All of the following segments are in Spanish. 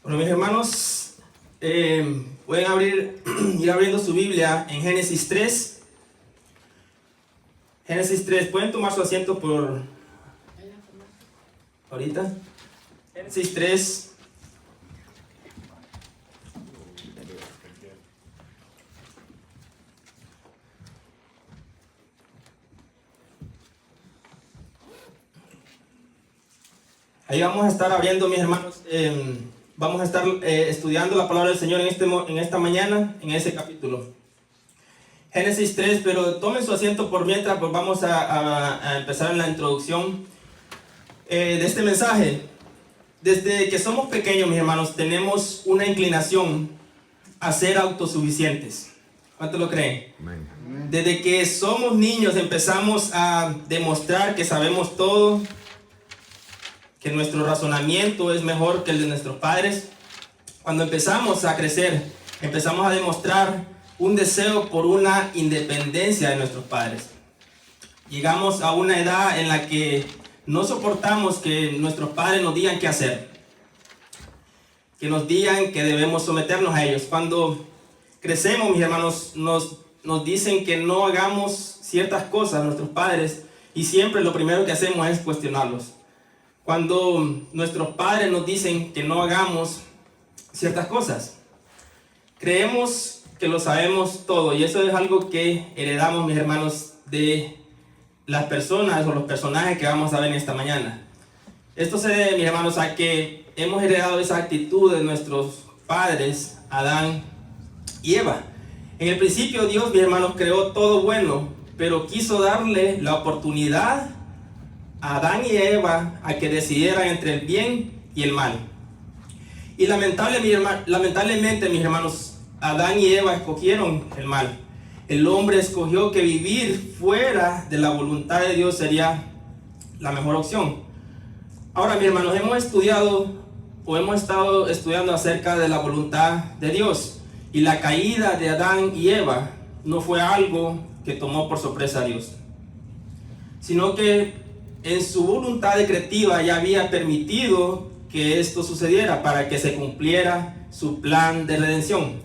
Bueno, mis hermanos, pueden ir abriendo su Biblia en Génesis 3. Génesis 3, pueden tomar su asiento por ahorita. Génesis 3. Ahí vamos a estar abriendo, mis hermanos. Vamos a estar estudiando la palabra del Señor en esta mañana, en ese capítulo. Génesis 3, pero tomen su asiento por mientras, pues vamos a empezar en la introducción de este mensaje. Desde que somos pequeños, mis hermanos, tenemos una inclinación a ser autosuficientes. ¿Cuántos lo creen? Amén. Desde que somos niños empezamos a demostrar que sabemos todo, que nuestro razonamiento es mejor que el de nuestros padres. Cuando empezamos a crecer, empezamos a demostrar un deseo por una independencia de nuestros padres. Llegamos a una edad en la que no soportamos que nuestros padres nos digan qué hacer, que nos digan que debemos someternos a ellos. Cuando crecemos, mis hermanos, nos dicen que no hagamos ciertas cosas nuestros padres, y siempre lo primero que hacemos es cuestionarlos. Cuando nuestros padres nos dicen que no hagamos ciertas cosas, creemos que lo sabemos todo, y eso es algo que heredamos, mis hermanos, de las personas o los personajes que vamos a ver en esta mañana. Esto se debe, mis hermanos, a que hemos heredado esa actitud de nuestros padres, Adán y Eva. En el principio Dios, mis hermanos, creó todo bueno, pero quiso darle la oportunidad a Adán y Eva a que decidieran entre el bien y el mal. Y lamentablemente, mis hermanos, Adán y Eva escogieron el mal. El hombre escogió que vivir fuera de la voluntad de Dios sería la mejor opción. Ahora, mis hermanos, hemos estado estudiando acerca de la voluntad de Dios. Y la caída de Adán y Eva no fue algo que tomó por sorpresa a Dios, sino que en su voluntad decretiva ya había permitido que esto sucediera para que se cumpliera su plan de redención.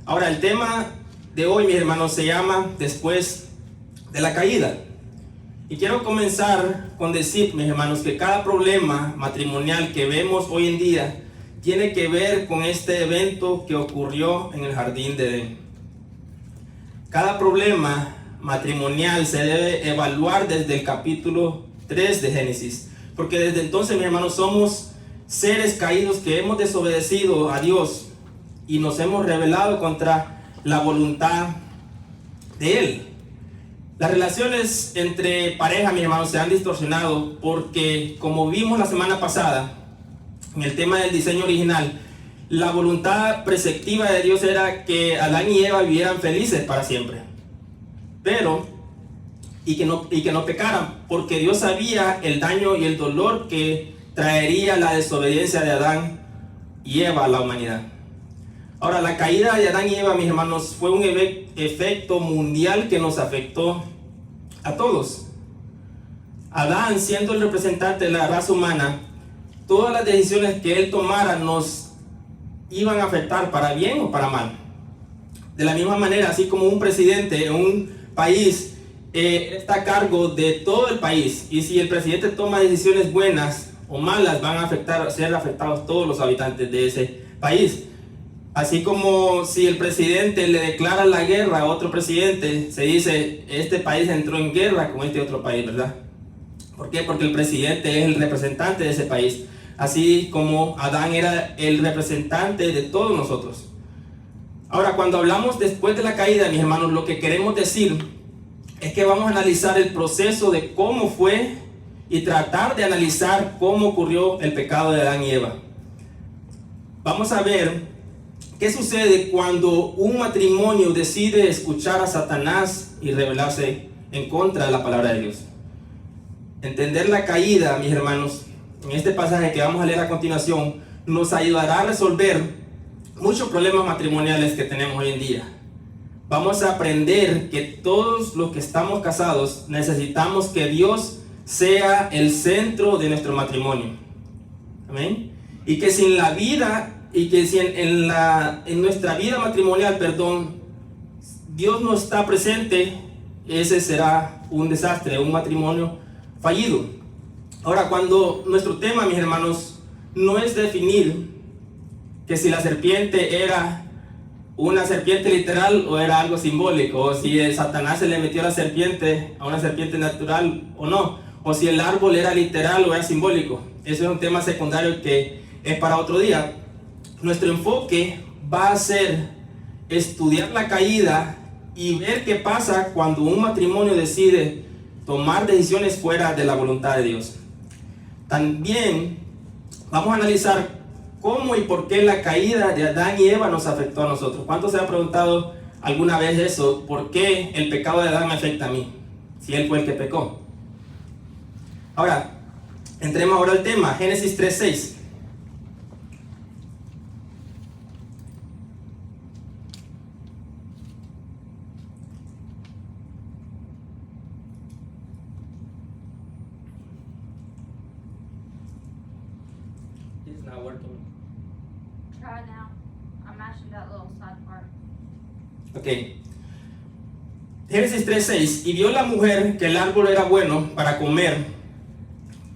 Ahora, el tema de hoy, mis hermanos, se llama Después de la caída. Y quiero comenzar con decir, mis hermanos, que cada problema matrimonial que vemos hoy en día tiene que ver con este evento que ocurrió en el jardín de Edén. Cada problema matrimonial se debe evaluar desde el capítulo 3 de Génesis, porque desde entonces, mis hermanos, somos seres caídos que hemos desobedecido a Dios y nos hemos rebelado contra la voluntad de Él. Las relaciones entre pareja, mis hermanos, se han distorsionado porque, como vimos la semana pasada en el tema del diseño original, la voluntad preceptiva de Dios era que Adán y Eva vivieran felices para siempre, y que no pecaran, porque Dios sabía el daño y el dolor que traería la desobediencia de Adán y Eva a la humanidad. Ahora, la caída de Adán y Eva, mis hermanos, fue un efecto mundial que nos afectó a todos. Adán, siendo el representante de la raza humana, todas las decisiones que él tomara nos iban a afectar para bien o para mal. De la misma manera, así como un presidente en un país está a cargo de todo el país, y si el presidente toma decisiones buenas o malas, van a ser afectados todos los habitantes de ese país. Así como si el presidente le declara la guerra a otro presidente, se dice, este país entró en guerra con este otro país, ¿verdad? ¿Por qué? Porque el presidente es el representante de ese país, así como Adán era el representante de todos nosotros. Ahora, cuando hablamos después de la caída, mis hermanos, lo que queremos decir es que vamos a analizar el proceso de cómo fue y tratar de analizar cómo ocurrió el pecado de Adán y Eva. Vamos a ver qué sucede cuando un matrimonio decide escuchar a Satanás y rebelarse en contra de la palabra de Dios. Entender la caída, mis hermanos, en este pasaje que vamos a leer a continuación, nos ayudará a resolver muchos problemas matrimoniales que tenemos hoy en día. Vamos a aprender que todos los que estamos casados necesitamos que Dios sea el centro de nuestro matrimonio. Amén. Y que si en la vida, y que si en nuestra vida matrimonial, Dios no está presente, ese será un desastre, un matrimonio fallido. Ahora, cuando nuestro tema, mis hermanos, no es definir que si la serpiente era una serpiente literal o era algo simbólico, o si Satanás se le metió la serpiente a una serpiente natural o no, o si el árbol era literal o era simbólico. Eso es un tema secundario que es para otro día. Nuestro enfoque va a ser estudiar la caída y ver qué pasa cuando un matrimonio decide tomar decisiones fuera de la voluntad de Dios. También vamos a analizar cómo y por qué la caída de Adán y Eva nos afectó a nosotros. ¿Cuántos se han preguntado alguna vez eso? ¿Por qué el pecado de Adán me afecta a mí? Si él fue el que pecó. Ahora, entremos ahora al tema, Génesis 3:6. It's not working. Try it now. I'm mashing that little side part. Ok. Génesis 3:6. Y vio la mujer que el árbol era bueno para comer,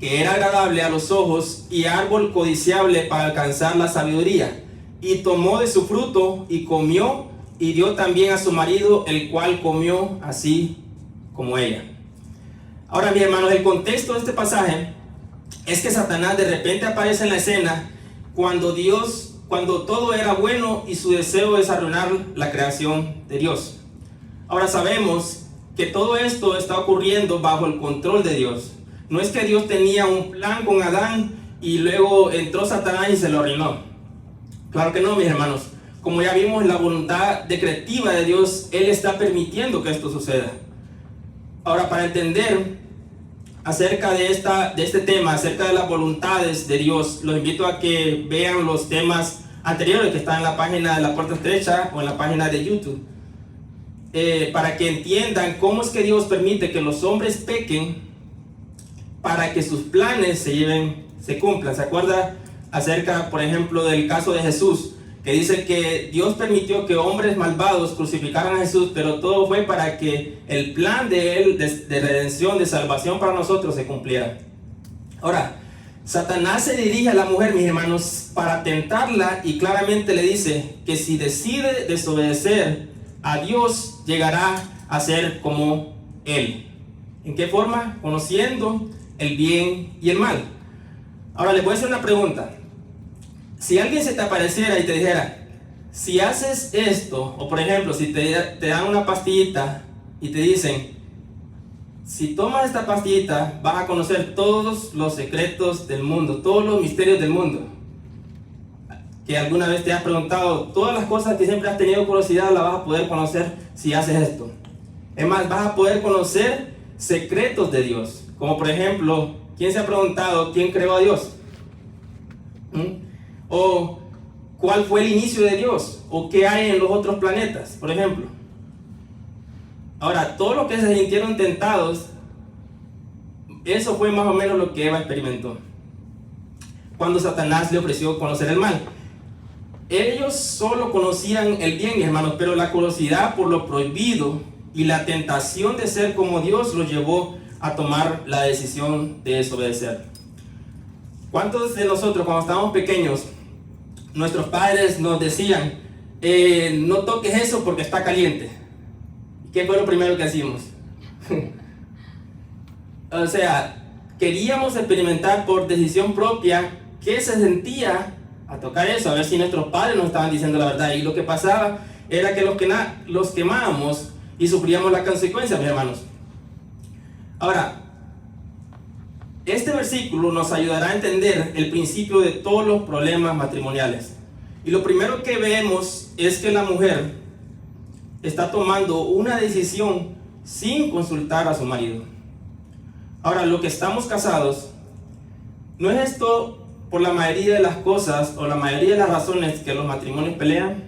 que era agradable a los ojos y árbol codiciable para alcanzar la sabiduría. Y tomó de su fruto y comió, y dio también a su marido, el cual comió así como ella. Ahora, mis hermanos, el contexto de este pasaje es que Satanás de repente aparece en la escena cuando todo era bueno y su deseo es arruinar la creación de Dios. Ahora sabemos que todo esto está ocurriendo bajo el control de Dios. No es que Dios tenía un plan con Adán y luego entró Satanás y se lo arruinó. Claro que no, mis hermanos. Como ya vimos, la voluntad decretiva de Dios, Él está permitiendo que esto suceda. Ahora, para entender acerca de este tema, acerca de las voluntades de Dios, los invito a que vean los temas anteriores que están en la página de La Puerta Estrecha o en la página de YouTube, para que entiendan cómo es que Dios permite que los hombres pequen para que sus planes se cumplan. ¿Se acuerda acerca, por ejemplo, del caso de Jesús? Que dice que Dios permitió que hombres malvados crucificaran a Jesús, pero todo fue para que el plan de Él, de redención, de salvación para nosotros se cumpliera. Ahora, Satanás se dirige a la mujer, mis hermanos, para tentarla y claramente le dice que si decide desobedecer a Dios, llegará a ser como Él. ¿En qué forma? Conociendo el bien y el mal. Ahora les voy a hacer una pregunta. Si alguien se te apareciera y te dijera, si haces esto, o por ejemplo, si te dan una pastillita y te dicen, si tomas esta pastillita, vas a conocer todos los secretos del mundo, todos los misterios del mundo. Que alguna vez te has preguntado, todas las cosas que siempre has tenido curiosidad las vas a poder conocer si haces esto. Es más, vas a poder conocer secretos de Dios. Como por ejemplo, ¿quién se ha preguntado quién creó a Dios? O cuál fue el inicio de Dios, o qué hay en los otros planetas, por ejemplo. Ahora, todo lo que se sintieron tentados, eso fue más o menos lo que Eva experimentó cuando Satanás le ofreció conocer el mal. Ellos solo conocían el bien, hermanos, pero la curiosidad por lo prohibido y la tentación de ser como Dios los llevó a tomar la decisión de desobedecer. ¿Cuántos de nosotros cuando estábamos pequeños, nuestros padres nos decían, no toques eso porque está caliente? ¿Qué fue lo primero que hacíamos? O sea, queríamos experimentar por decisión propia qué se sentía a tocar eso, a ver si nuestros padres nos estaban diciendo la verdad. Y lo que pasaba era que los quemábamos y sufríamos las consecuencias, mis hermanos. Ahora, este versículo nos ayudará a entender el principio de todos los problemas matrimoniales. Y lo primero que vemos es que la mujer está tomando una decisión sin consultar a su marido. Ahora, los que estamos casados, ¿no es esto por la mayoría de las cosas o la mayoría de las razones que los matrimonios pelean?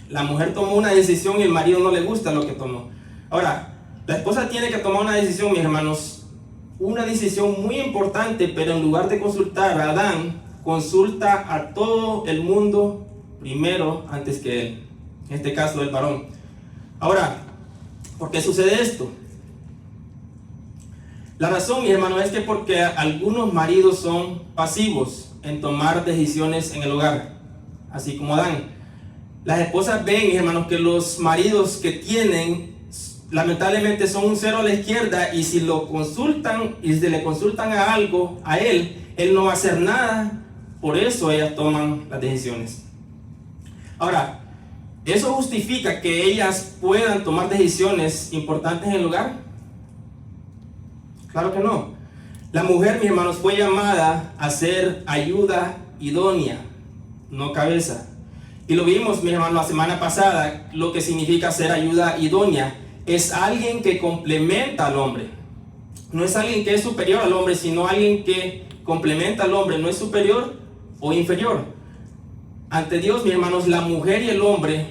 La mujer tomó una decisión y el marido no le gusta lo que tomó. Ahora, la esposa tiene que tomar una decisión, mis hermanos, una decisión muy importante, pero en lugar de consultar a Adán, consulta a todo el mundo primero antes que él, en este caso el varón. Ahora, ¿por qué sucede esto? La razón, mi hermano, es que porque algunos maridos son pasivos en tomar decisiones en el hogar, así como Adán. Las esposas ven, mis hermanos, que los maridos que tienen lamentablemente son un cero a la izquierda, y si lo consultan y si le consultan a algo a él no va a hacer nada. Por eso ellas toman las decisiones. Ahora, ¿eso justifica que ellas puedan tomar decisiones importantes en el hogar? Claro que no. La mujer, mis hermanos, fue llamada a ser ayuda idónea, no cabeza. Y lo vimos, mis hermanos, la semana pasada, lo que significa ser ayuda idónea. Es alguien que complementa al hombre. No es alguien que es superior al hombre, sino alguien que complementa al hombre. No es superior o inferior. Ante Dios, mis hermanos, la mujer y el hombre,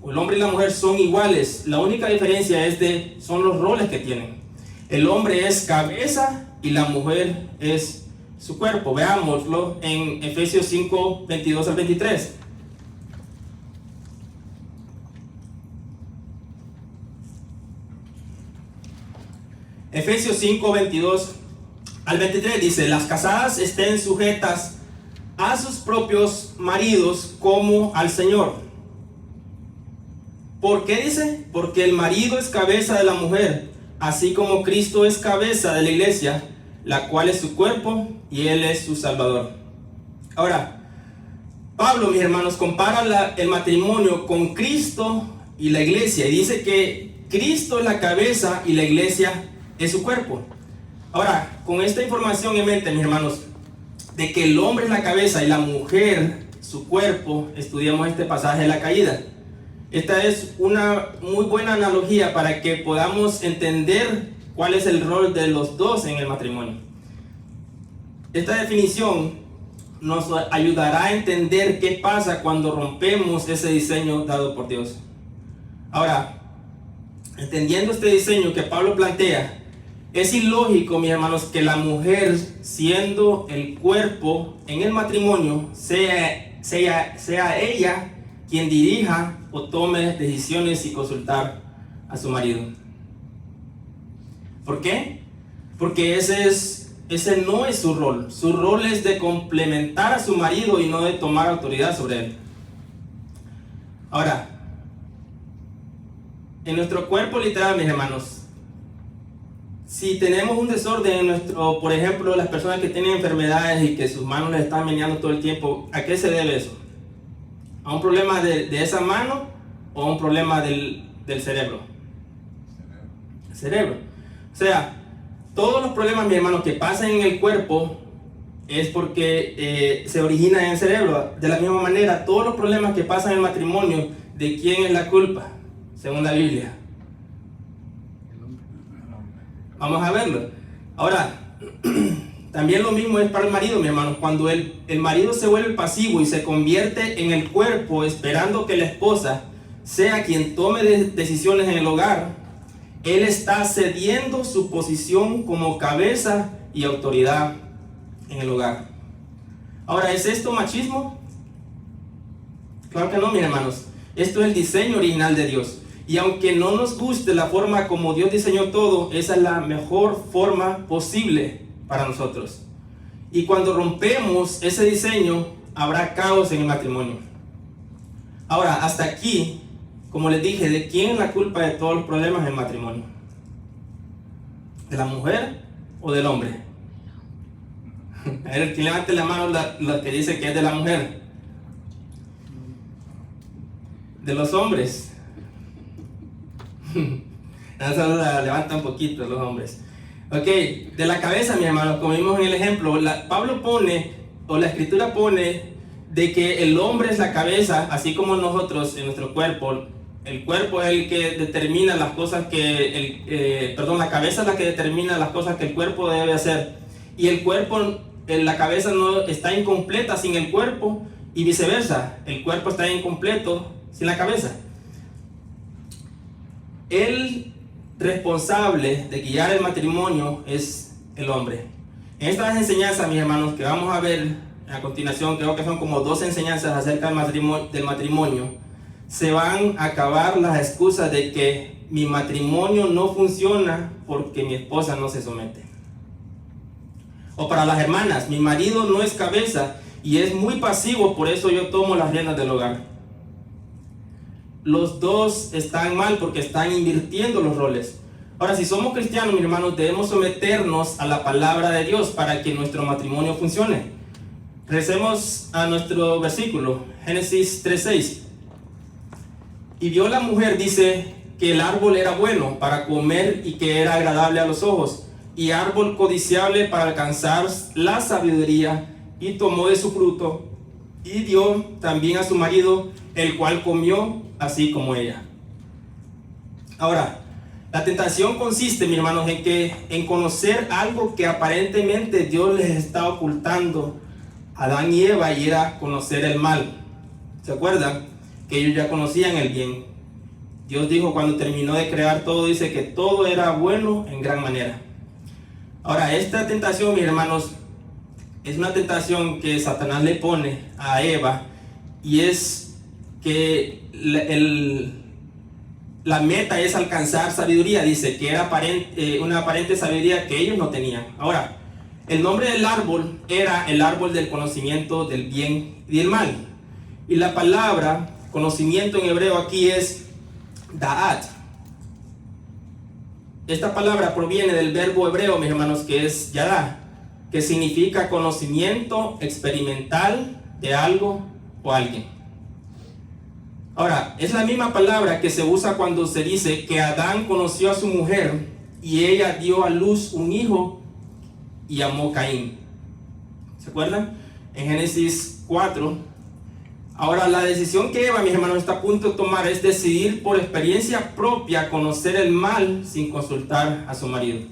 o el hombre y la mujer, son iguales. La única diferencia son los roles que tienen. El hombre es cabeza y la mujer es su cuerpo. Veámoslo en Efesios 5, 22 al 23. Efesios 5, 22 al 23 dice: las casadas estén sujetas a sus propios maridos como al Señor. ¿Por qué dice? Porque el marido es cabeza de la mujer, así como Cristo es cabeza de la iglesia, la cual es su cuerpo y Él es su Salvador. Ahora, Pablo, mis hermanos, compara el matrimonio con Cristo y la iglesia, y dice que Cristo es la cabeza y la iglesia es su cuerpo. Ahora, con esta información en mente, mis hermanos, de que el hombre es la cabeza y la mujer su cuerpo, estudiamos este pasaje de la caída. Esta es una muy buena analogía para que podamos entender cuál es el rol de los dos en el matrimonio. Esta definición nos ayudará a entender qué pasa cuando rompemos ese diseño dado por Dios. Ahora, entendiendo este diseño que Pablo plantea, es ilógico, mis hermanos, que la mujer, siendo el cuerpo en el matrimonio, sea ella quien dirija o tome decisiones y consultar a su marido. ¿Por qué? Porque ese no es su rol. Su rol es de complementar a su marido y no de tomar autoridad sobre él. Ahora, en nuestro cuerpo literal, mis hermanos, si tenemos un desorden en nuestro, por ejemplo, las personas que tienen enfermedades y que sus manos les están meneando todo el tiempo, ¿a qué se debe eso? ¿A un problema de esa mano o a un problema del cerebro? Cerebro. O sea, todos los problemas, mis hermanos, que pasan en el cuerpo es porque se originan en el cerebro. De la misma manera, todos los problemas que pasan en el matrimonio, ¿de quién es la culpa? Según la Biblia. Vamos a verlo. Ahora, también lo mismo es para el marido, mi hermano. Cuando el marido se vuelve pasivo y se convierte en el cuerpo, esperando que la esposa sea quien tome decisiones en el hogar, él está cediendo su posición como cabeza y autoridad en el hogar. Ahora, ¿es esto machismo? Claro que no, mis hermanos. Esto es el diseño original de Dios. Y aunque no nos guste la forma como Dios diseñó todo, esa es la mejor forma posible para nosotros. Y cuando rompemos ese diseño, habrá caos en el matrimonio. Ahora, hasta aquí, como les dije, ¿de quién es la culpa de todos los problemas en el matrimonio? ¿De la mujer o del hombre? A ver, ¿quién levante la mano la que dice que es de la mujer? ¿De los hombres? Solo la levanta un poquito los hombres. Ok, de la cabeza, mi hermano, como vimos en el ejemplo, Pablo pone, o la escritura pone, de que el hombre es la cabeza, así como nosotros en nuestro cuerpo. El cuerpo es el que determina las cosas que, la cabeza es la que determina las cosas que el cuerpo debe hacer. Y el cuerpo, la cabeza no está incompleta sin el cuerpo, y viceversa, el cuerpo está incompleto sin la cabeza. El responsable de guiar el matrimonio es el hombre. En estas enseñanzas, mis hermanos, que vamos a ver a continuación, creo que son como 2 enseñanzas acerca del matrimonio, se van a acabar las excusas de que mi matrimonio no funciona porque mi esposa no se somete. O para las hermanas, mi marido no es cabeza y es muy pasivo, por eso yo tomo las riendas del hogar. Los dos están mal porque están invirtiendo los roles. Ahora, si somos cristianos, mis hermanos, debemos someternos a la palabra de Dios para que nuestro matrimonio funcione. Recemos a nuestro versículo, Génesis 3:6. Y vio la mujer, dice, que el árbol era bueno para comer y que era agradable a los ojos, y árbol codiciable para alcanzar la sabiduría, y tomó de su fruto, y dio también a su marido, el cual comió así como ella. Ahora, la tentación consiste, mis hermanos, en conocer algo que aparentemente Dios les está ocultando a Adán y Eva, y era conocer el mal. ¿Se acuerdan? Que ellos ya conocían el bien. Dios dijo cuando terminó de crear todo, dice que todo era bueno en gran manera. Ahora, esta tentación, mis hermanos, es una tentación que Satanás le pone a Eva, y es que la meta es alcanzar sabiduría. Dice que era una aparente sabiduría que ellos no tenían. Ahora, el nombre del árbol era el árbol del conocimiento del bien y del mal. Y la palabra conocimiento en hebreo aquí es da'at. Esta palabra proviene del verbo hebreo, mis hermanos, que es yadá, que significa conocimiento experimental de algo o alguien. Ahora, es la misma palabra que se usa cuando se dice que Adán conoció a su mujer y ella dio a luz un hijo y llamó Caín. ¿Se acuerdan? En Génesis 4. Ahora, la decisión que Eva, mis hermanos, está a punto de tomar es decidir por experiencia propia conocer el mal sin consultar a su marido.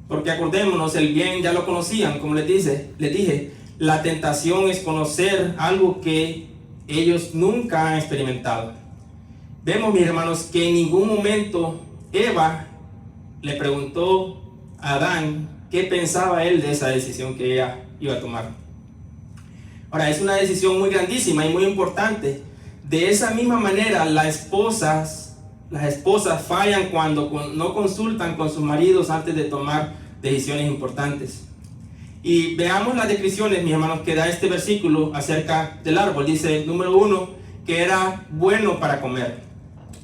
Porque acordémonos, el bien ya lo conocían, como les dije, la tentación es conocer algo que ellos nunca han experimentado. Vemos, mis hermanos, que en ningún momento Eva le preguntó a Adán qué pensaba él de esa decisión que ella iba a tomar. Ahora, es una decisión muy grandísima y muy importante. De esa misma manera, las esposas fallan cuando no consultan con sus maridos antes de tomar decisiones importantes. Y veamos las descripciones, mis hermanos, que da este versículo acerca del árbol. Dice, número 1, que era bueno para comer.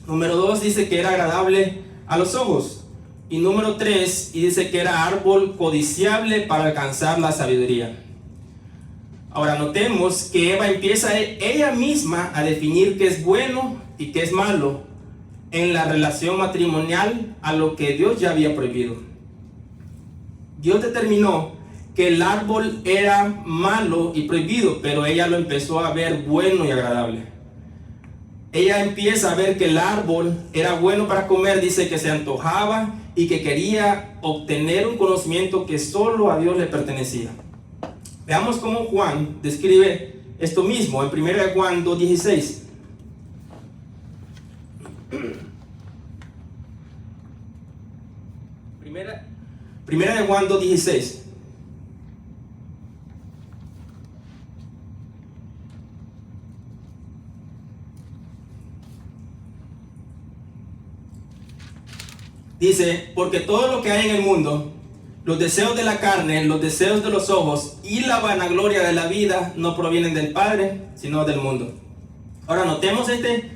Número 2, dice que era agradable a los ojos. Y número 3, y dice que era árbol codiciable para alcanzar la sabiduría. Ahora notemos que Eva empieza ella misma a definir qué es bueno y qué es malo en la relación matrimonial a lo que Dios ya había prohibido. Dios determinó que el árbol era malo y prohibido, pero ella lo empezó a ver bueno y agradable. Ella empieza a ver que el árbol era bueno para comer, dice que se antojaba y que quería obtener un conocimiento que solo a Dios le pertenecía. Veamos cómo Juan describe esto mismo en 1 Juan 2:16. Primera de Juan 2:16. Dice, porque todo lo que hay en el mundo, los deseos de la carne, los deseos de los ojos y la vanagloria de la vida no provienen del Padre, sino del mundo. Ahora notemos este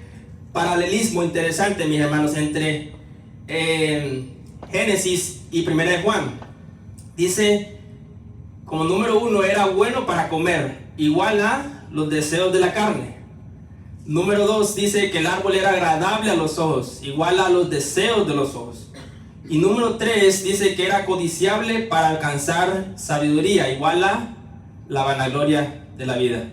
paralelismo interesante, mis hermanos, entre Génesis y 1 de Juan. Dice, como número 1, era bueno para comer, igual a los deseos de la carne. Número 2, dice que el árbol era agradable a los ojos, igual a los deseos de los ojos. Y número 3 dice que era codiciable para alcanzar sabiduría, igual a la vanagloria de la vida.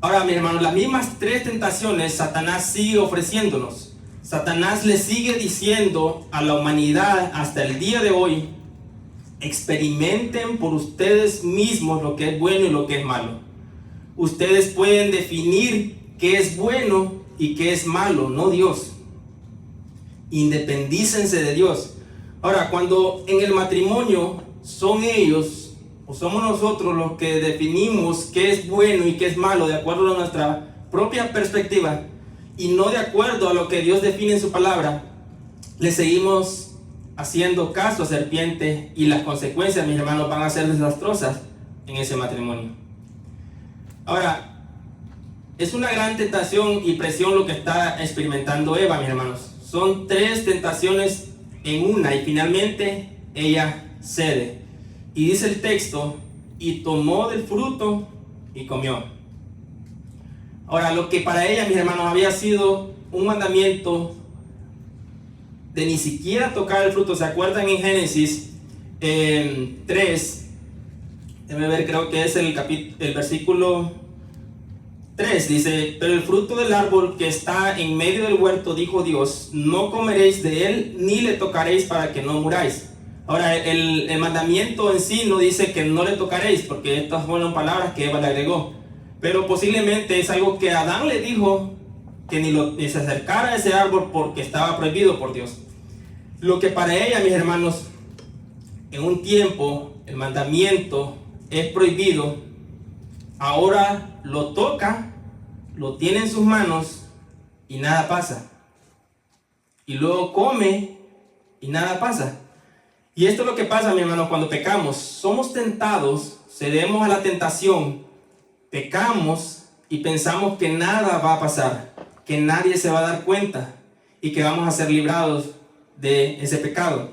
Ahora, mis hermanos, las mismas 3 tentaciones Satanás sigue ofreciéndonos. Satanás le sigue diciendo a la humanidad hasta el día de hoy, experimenten por ustedes mismos lo que es bueno y lo que es malo. Ustedes pueden definir qué es bueno y qué es malo, no Dios. Independícense de Dios. Ahora, cuando en el matrimonio son ellos o somos nosotros los que definimos qué es bueno y qué es malo de acuerdo a nuestra propia perspectiva y no de acuerdo a lo que Dios define en su palabra, le seguimos haciendo caso a serpiente y las consecuencias, mis hermanos, van a ser desastrosas en ese matrimonio. Ahora, es una gran tentación y presión lo que está experimentando Eva, mis hermanos. Son 3 tentaciones en una y finalmente ella cede. Y dice el texto, y tomó del fruto y comió. Ahora, lo que para ella, mis hermanos, había sido un mandamiento de ni siquiera tocar el fruto. ¿Se acuerdan en Génesis 3? Déjenme ver, creo que es el versículo 3. Dice, pero el fruto del árbol que está en medio del huerto, dijo Dios, no comeréis de él, ni le tocaréis para que no muráis. Ahora, el mandamiento en sí no dice que no le tocaréis, porque estas fueron palabras que Eva le agregó. Pero posiblemente es algo que Adán le dijo, que ni se acercara a ese árbol porque estaba prohibido por Dios. Lo que para ella, mis hermanos, en un tiempo el mandamiento es prohibido, ahora lo toca, lo tiene en sus manos y nada pasa. Y luego come y nada pasa. Y esto es lo que pasa, mis hermanos, cuando pecamos. Somos tentados, cedemos a la tentación, pecamos y pensamos que nada va a pasar, que nadie se va a dar cuenta y que vamos a ser librados de ese pecado.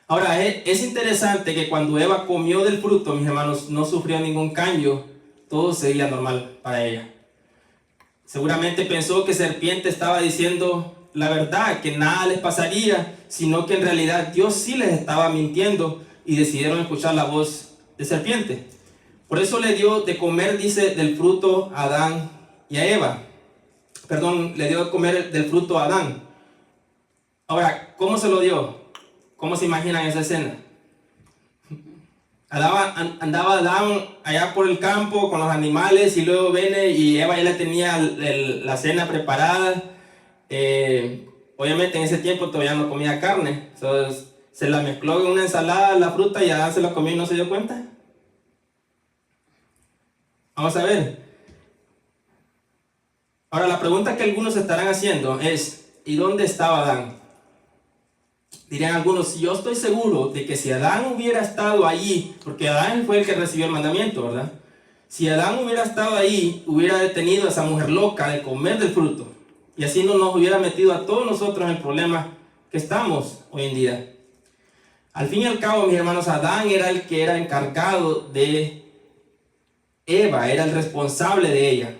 Ahora, es interesante que cuando Eva comió del fruto, mis hermanos, no sufrió ningún cambio, todo seguía normal para ella. Seguramente pensó que serpiente estaba diciendo la verdad, que nada les pasaría, sino que en realidad Dios sí les estaba mintiendo y decidieron escuchar la voz de serpiente. Por eso le dio de comer, dice, del fruto a Adán y a Eva. Perdón, le dio de comer del fruto a Adán. Ahora, ¿cómo se lo dio? ¿Cómo se imaginan esa escena? Andaba Adán allá por el campo con los animales y luego viene y Eva ya le tenía la cena preparada. Obviamente en ese tiempo todavía no comía carne. Entonces se la mezcló en una ensalada, la fruta, y Adán se la comió y no se dio cuenta. Vamos a ver. Ahora la pregunta que algunos estarán haciendo es, ¿y dónde estaba Adán? Dirían algunos, yo estoy seguro de que si Adán hubiera estado allí, porque Adán fue el que recibió el mandamiento, ¿verdad? Si Adán hubiera estado ahí, hubiera detenido a esa mujer loca de comer del fruto. Y así no nos hubiera metido a todos nosotros en el problema que estamos hoy en día. Al fin y al cabo, mis hermanos, Adán era el que era encargado de Eva, era el responsable de ella.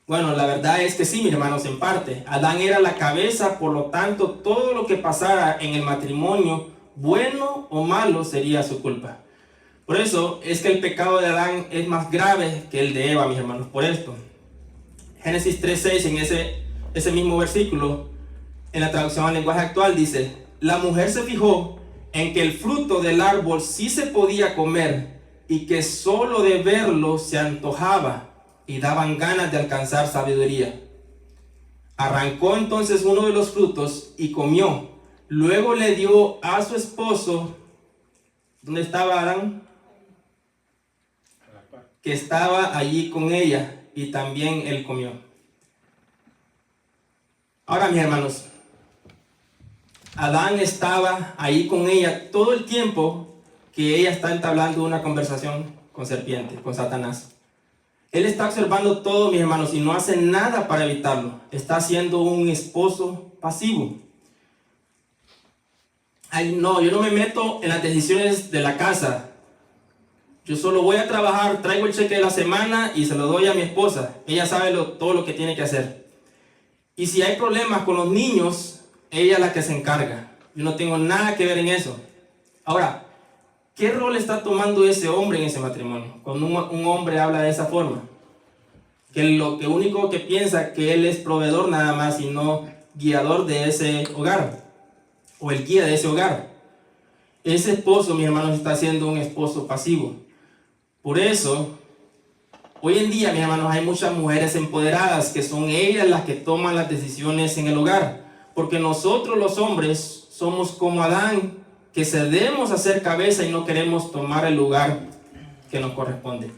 Bueno, la verdad es que sí, mis hermanos, en parte. Adán era la cabeza, por lo tanto, todo lo que pasara en el matrimonio, bueno o malo, sería su culpa. Por eso es que el pecado de Adán es más grave que el de Eva, mis hermanos, por esto. Génesis 3:6, en ese mismo versículo, en la traducción al lenguaje actual, dice, la mujer se fijó en que el fruto del árbol sí se podía comer y que solo de verlo se antojaba y daban ganas de alcanzar sabiduría. Arrancó entonces uno de los frutos y comió. Luego le dio a su esposo, ¿dónde estaba Adán? Que estaba allí con ella, y también él comió. Ahora, mis hermanos, Adán estaba ahí con ella todo el tiempo que ella está entablando una conversación con serpiente, con Satanás. Él está observando todo, mis hermanos, y no hace nada para evitarlo. Está siendo un esposo pasivo. Ay, no, yo no me meto en las decisiones de la casa. Yo solo voy a trabajar, traigo el cheque de la semana y se lo doy a mi esposa. Ella sabe todo lo que tiene que hacer. Y si hay problemas con los niños, ella es la que se encarga. Yo no tengo nada que ver en eso. Ahora, ¿qué rol está tomando ese hombre en ese matrimonio? Cuando un hombre habla de esa forma. Que lo único que piensa que él es proveedor nada más y no guiador de ese hogar. O el guía de ese hogar. Ese esposo, mis hermanos, está siendo un esposo pasivo. Por eso, hoy en día, mis hermanos, hay muchas mujeres empoderadas que son ellas las que toman las decisiones en el hogar. Porque nosotros los hombres somos como Adán que cedemos a ser cabeza y no queremos tomar el lugar que nos corresponde.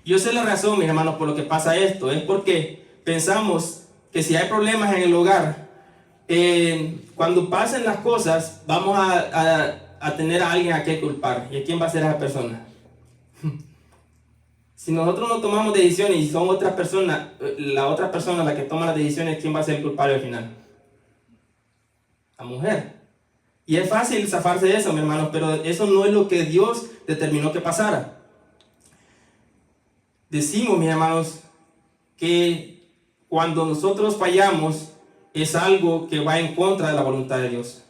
Yo sé la razón, mis hermanos, por lo que pasa esto. Es porque pensamos que si hay problemas en el hogar, cuando pasen las cosas, vamos a tener a alguien a quien culpar. ¿Y a quién va a ser esa persona? Si nosotros no tomamos decisiones y son otras personas, la otra persona la que toma las decisiones, ¿quién va a ser el culpable al final? La mujer. Y es fácil zafarse de eso, mis hermanos, pero eso no es lo que Dios determinó que pasara. Decimos, mis hermanos, que cuando nosotros fallamos es algo que va en contra de la voluntad de Dios.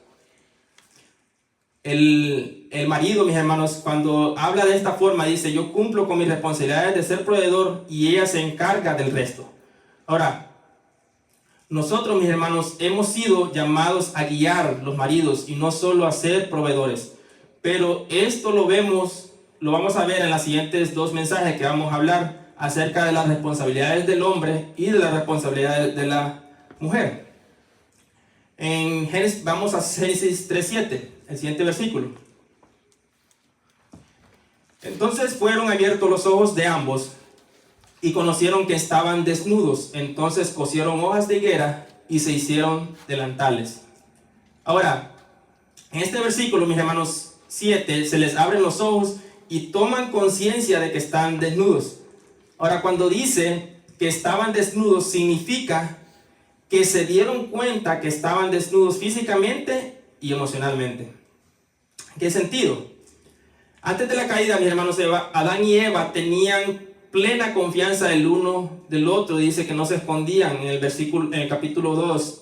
El marido, mis hermanos, cuando habla de esta forma, dice: yo cumplo con mis responsabilidades de ser proveedor y ella se encarga del resto. Ahora, nosotros, mis hermanos, hemos sido llamados a guiar los maridos y no solo a ser proveedores. Pero esto lo vamos a ver en los siguientes 2 mensajes que vamos a hablar acerca de las responsabilidades del hombre y de las responsabilidades de la mujer. Vamos a Génesis 3:7, el siguiente versículo. Entonces fueron abiertos los ojos de ambos y conocieron que estaban desnudos. Entonces cosieron hojas de higuera y se hicieron delantales. Ahora, en este versículo, mis hermanos, 7, se les abren los ojos y toman conciencia de que están desnudos. Ahora, cuando dice que estaban desnudos, significa que se dieron cuenta que estaban desnudos físicamente y emocionalmente. ¿En qué sentido? Antes de la caída, mis hermanos, Adán y Eva tenían plena confianza el uno del otro. Dice que no se escondían. En el capítulo 2,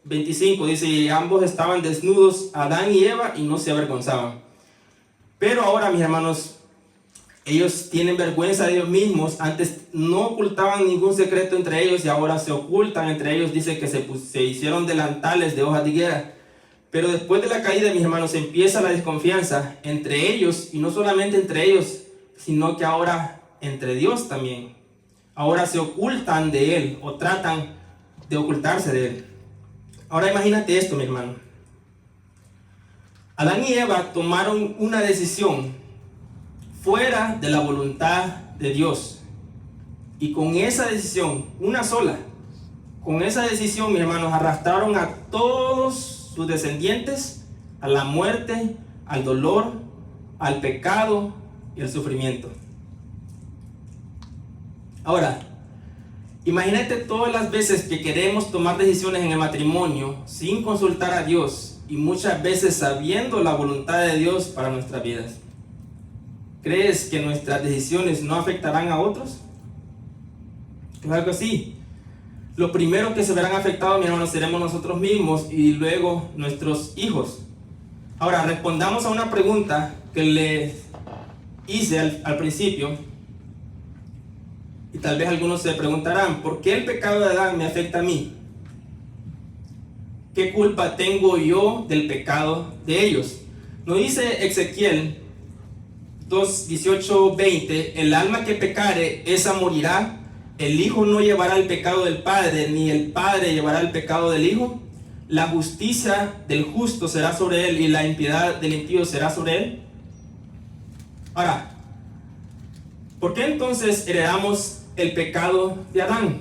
25, dice: y ambos estaban desnudos, Adán y Eva, y no se avergonzaban. Pero ahora, mis hermanos, ellos tienen vergüenza de ellos mismos. Antes no ocultaban ningún secreto entre ellos y ahora se ocultan entre ellos. Dice que se hicieron delantales de hojas de higuera. Pero después de la caída, mis hermanos, empieza la desconfianza entre ellos, y no solamente entre ellos, sino que ahora entre Dios también. Ahora se ocultan de Él o tratan de ocultarse de Él. Ahora imagínate esto, mi hermano. Adán y Eva tomaron una decisión fuera de la voluntad de Dios. Y con esa decisión, una sola, con esa decisión, mis hermanos, arrastraron a todos sus descendientes a la muerte, al dolor, al pecado y al sufrimiento. Ahora, imagínate todas las veces que queremos tomar decisiones en el matrimonio sin consultar a Dios y muchas veces sabiendo la voluntad de Dios para nuestras vidas. ¿Crees que nuestras decisiones no afectarán a otros? Claro que sí. Lo primero que se verán afectados, mi hermano, seremos nosotros mismos y luego nuestros hijos. Ahora, respondamos a una pregunta que les hice al principio. Y tal vez algunos se preguntarán: ¿por qué el pecado de Adán me afecta a mí? ¿Qué culpa tengo yo del pecado de ellos? Nos dice Ezequiel 2, 18, 20: el alma que pecare, esa morirá. El hijo no llevará el pecado del padre, ni el padre llevará el pecado del hijo. La justicia del justo será sobre él, y la impiedad del impío será sobre él. Ahora, ¿por qué entonces heredamos el pecado de Adán?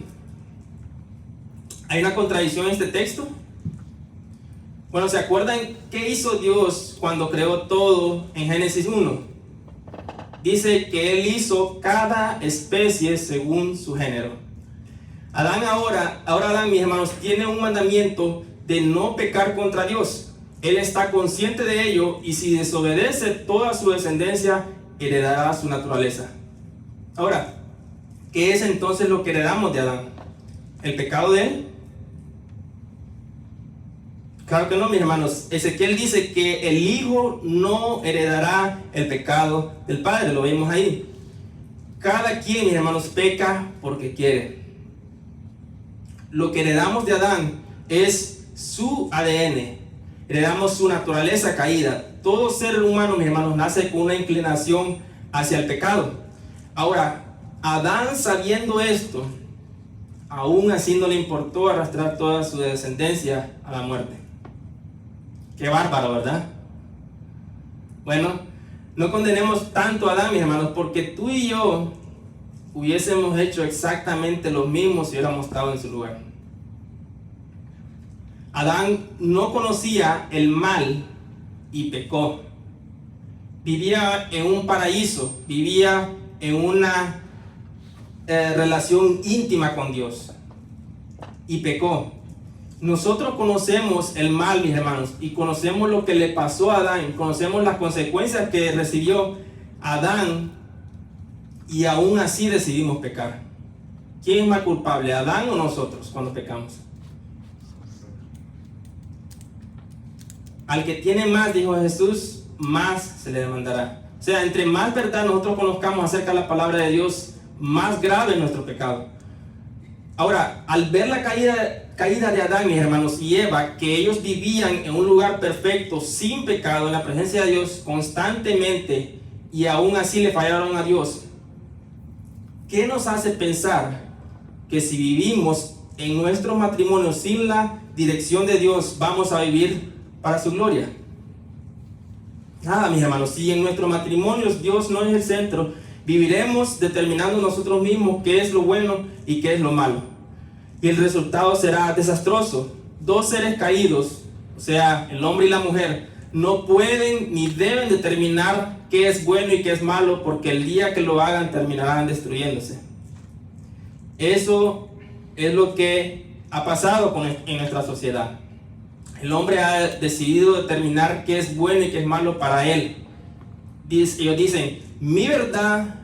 ¿Hay una contradicción en este texto? Bueno, ¿se acuerdan qué hizo Dios cuando creó todo en Génesis 1? Dice que Él hizo cada especie según su género. Ahora Adán, mis hermanos, tiene un mandamiento de no pecar contra Dios. Él está consciente de ello, y si desobedece, toda su descendencia heredará su naturaleza. Ahora, ¿qué es entonces lo que heredamos de Adán? ¿El pecado de él? Claro que no, mis hermanos. Ezequiel dice que el hijo no heredará el pecado del padre, lo vemos ahí. Cada quien, mis hermanos, peca porque quiere. Lo que heredamos de Adán es su ADN. Heredamos su naturaleza caída. Todo ser humano, mis hermanos, nace con una inclinación hacia el pecado. Ahora, Adán, sabiendo esto, aún así no le importó arrastrar toda su descendencia a la muerte. Qué bárbaro, ¿verdad? Bueno, no condenemos tanto a Adán, mis hermanos, porque tú y yo hubiésemos hecho exactamente lo mismo si hubiéramos estado en su lugar. Adán no conocía el mal y pecó. Vivía en un paraíso, vivía en una relación íntima con Dios y pecó. Nosotros conocemos el mal, mis hermanos, y conocemos lo que le pasó a Adán, conocemos las consecuencias que recibió Adán, y aún así decidimos pecar. ¿Quién es más culpable, Adán o nosotros, cuando pecamos? Al que tiene más, dijo Jesús, más se le demandará. O sea, entre más verdad nosotros conozcamos acerca de la palabra de Dios, más grave es nuestro pecado. Ahora, al ver la caída de Adán, mis hermanos, y Eva, que ellos vivían en un lugar perfecto, sin pecado, en la presencia de Dios constantemente, y aún así le fallaron a Dios, ¿qué nos hace pensar que si vivimos en nuestro matrimonio sin la dirección de Dios, vamos a vivir para su gloria? Nada, mis hermanos. Si en nuestro matrimonio Dios no es el centro, viviremos determinando nosotros mismos qué es lo bueno y qué es lo malo, y el resultado será desastroso. Dos seres caídos, o sea, el hombre y la mujer, no pueden ni deben determinar qué es bueno y qué es malo, porque el día que lo hagan terminarán destruyéndose. Eso es lo que ha pasado en nuestra sociedad. El hombre ha decidido determinar qué es bueno y qué es malo para él. Ellos dicen, mi verdad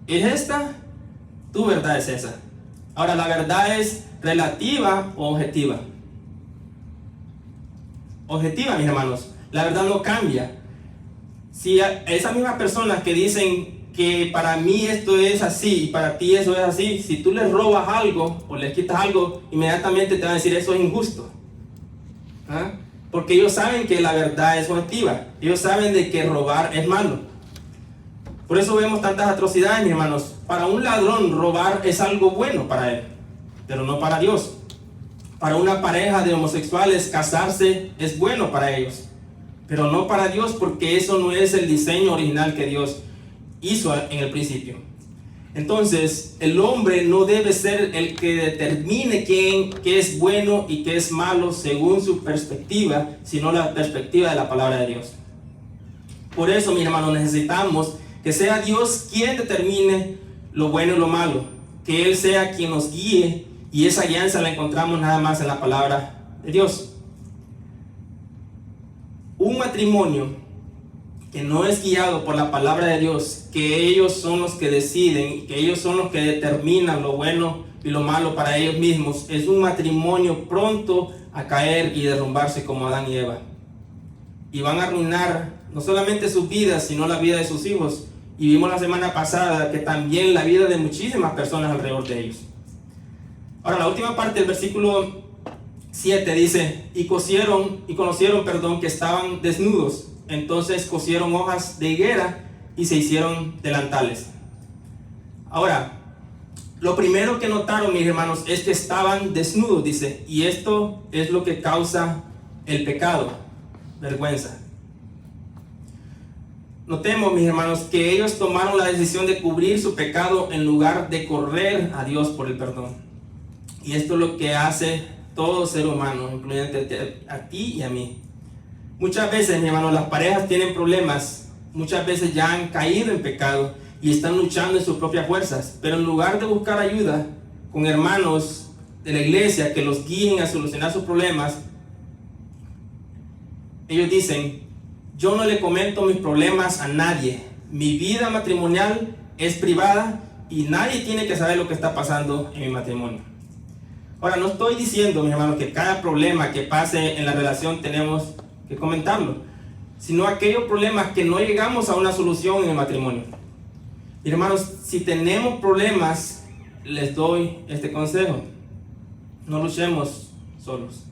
es esta, tu verdad es esa. Ahora, la verdad es relativa o objetiva. Objetiva, mis hermanos. La verdad no cambia. Si esas mismas personas que dicen que para mí esto es así y para ti eso es así, si tú les robas algo o les quitas algo, inmediatamente te van a decir eso es injusto. ¿Ah? Porque ellos saben que la verdad es objetiva. Ellos saben de que robar es malo. Por eso vemos tantas atrocidades, mis hermanos. Para un ladrón robar es algo bueno para él, pero no para Dios. Para una pareja de homosexuales casarse es bueno para ellos, pero no para Dios, porque eso no es el diseño original que Dios hizo en el principio. Entonces, el hombre no debe ser el que determine qué es bueno y qué es malo según su perspectiva, sino la perspectiva de la palabra de Dios. Por eso, mis hermanos, necesitamos que sea Dios quien determine lo bueno y lo malo, que Él sea quien nos guíe, y esa guianza la encontramos nada más en la palabra de Dios. Un matrimonio que no es guiado por la palabra de Dios, que ellos son los que deciden, que ellos son los que determinan lo bueno y lo malo para ellos mismos, es un matrimonio pronto a caer y derrumbarse como Adán y Eva. Y van a arruinar no solamente sus vidas, sino la vida de sus hijos. Y vimos la semana pasada que también la vida de muchísimas personas alrededor de ellos. Ahora, la última parte del versículo 7 dice, y conocieron, que estaban desnudos. Entonces cosieron hojas de higuera y se hicieron delantales. Ahora, lo primero que notaron, mis hermanos, es que estaban desnudos, dice, y esto es lo que causa el pecado, vergüenza. Notemos, mis hermanos, que ellos tomaron la decisión de cubrir su pecado en lugar de correr a Dios por el perdón. Y esto es lo que hace todo ser humano, incluyendo a ti y a mí. Muchas veces, mi hermano, las parejas tienen problemas, muchas veces ya han caído en pecado y están luchando en sus propias fuerzas, pero en lugar de buscar ayuda con hermanos de la iglesia que los guíen a solucionar sus problemas, ellos dicen, yo no le comento mis problemas a nadie, mi vida matrimonial es privada y nadie tiene que saber lo que está pasando en mi matrimonio. Ahora, no estoy diciendo, mis hermanos, que cada problema que pase en la relación tenemos que comentarlo, sino aquellos problemas que no llegamos a una solución en el matrimonio. Y hermanos, si tenemos problemas, les doy este consejo: no luchemos solos.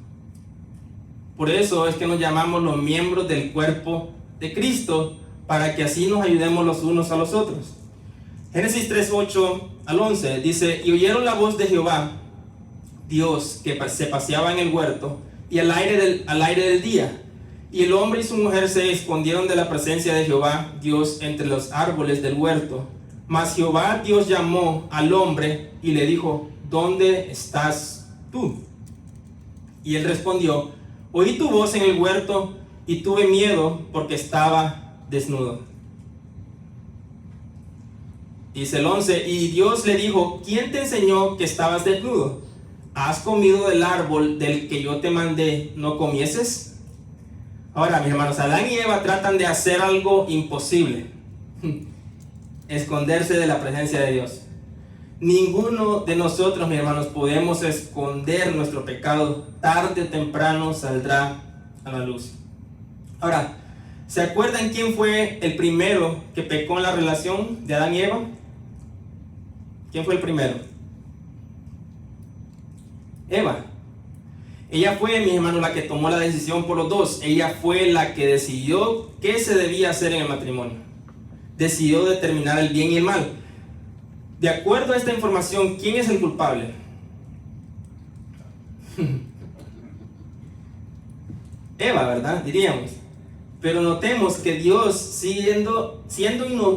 Por eso es que nos llamamos los miembros del cuerpo de Cristo, para que así nos ayudemos los unos a los otros. Génesis 3:8 al 11 dice, y oyeron la voz de Jehová Dios que se paseaba en el huerto y al aire del día, Y el hombre y su mujer se escondieron de la presencia de Jehová Dios entre los árboles del huerto. Mas Jehová Dios llamó al hombre y le dijo: ¿dónde estás tú? Y él respondió: oí tu voz en el huerto y tuve miedo porque estaba desnudo. Dice el 11: y Dios le dijo: ¿quién te enseñó que estabas desnudo? ¿Has comido del árbol del que yo te mandé no comieses? Ahora, mis hermanos, Adán y Eva tratan de hacer algo imposible: esconderse de la presencia de Dios. Ninguno de nosotros, mis hermanos, podemos esconder nuestro pecado. Tarde o temprano saldrá a la luz. Ahora, ¿se acuerdan quién fue el primero que pecó en la relación de Adán y Eva? ¿Quién fue el primero? Eva. Ella fue, mis hermanos, la que tomó la decisión por los dos. Ella fue la que decidió qué se debía hacer en el matrimonio. Decidió determinar el bien y el mal. De acuerdo a esta información, ¿quién es el culpable? Eva, ¿verdad? Diríamos. Pero notemos que Dios, siendo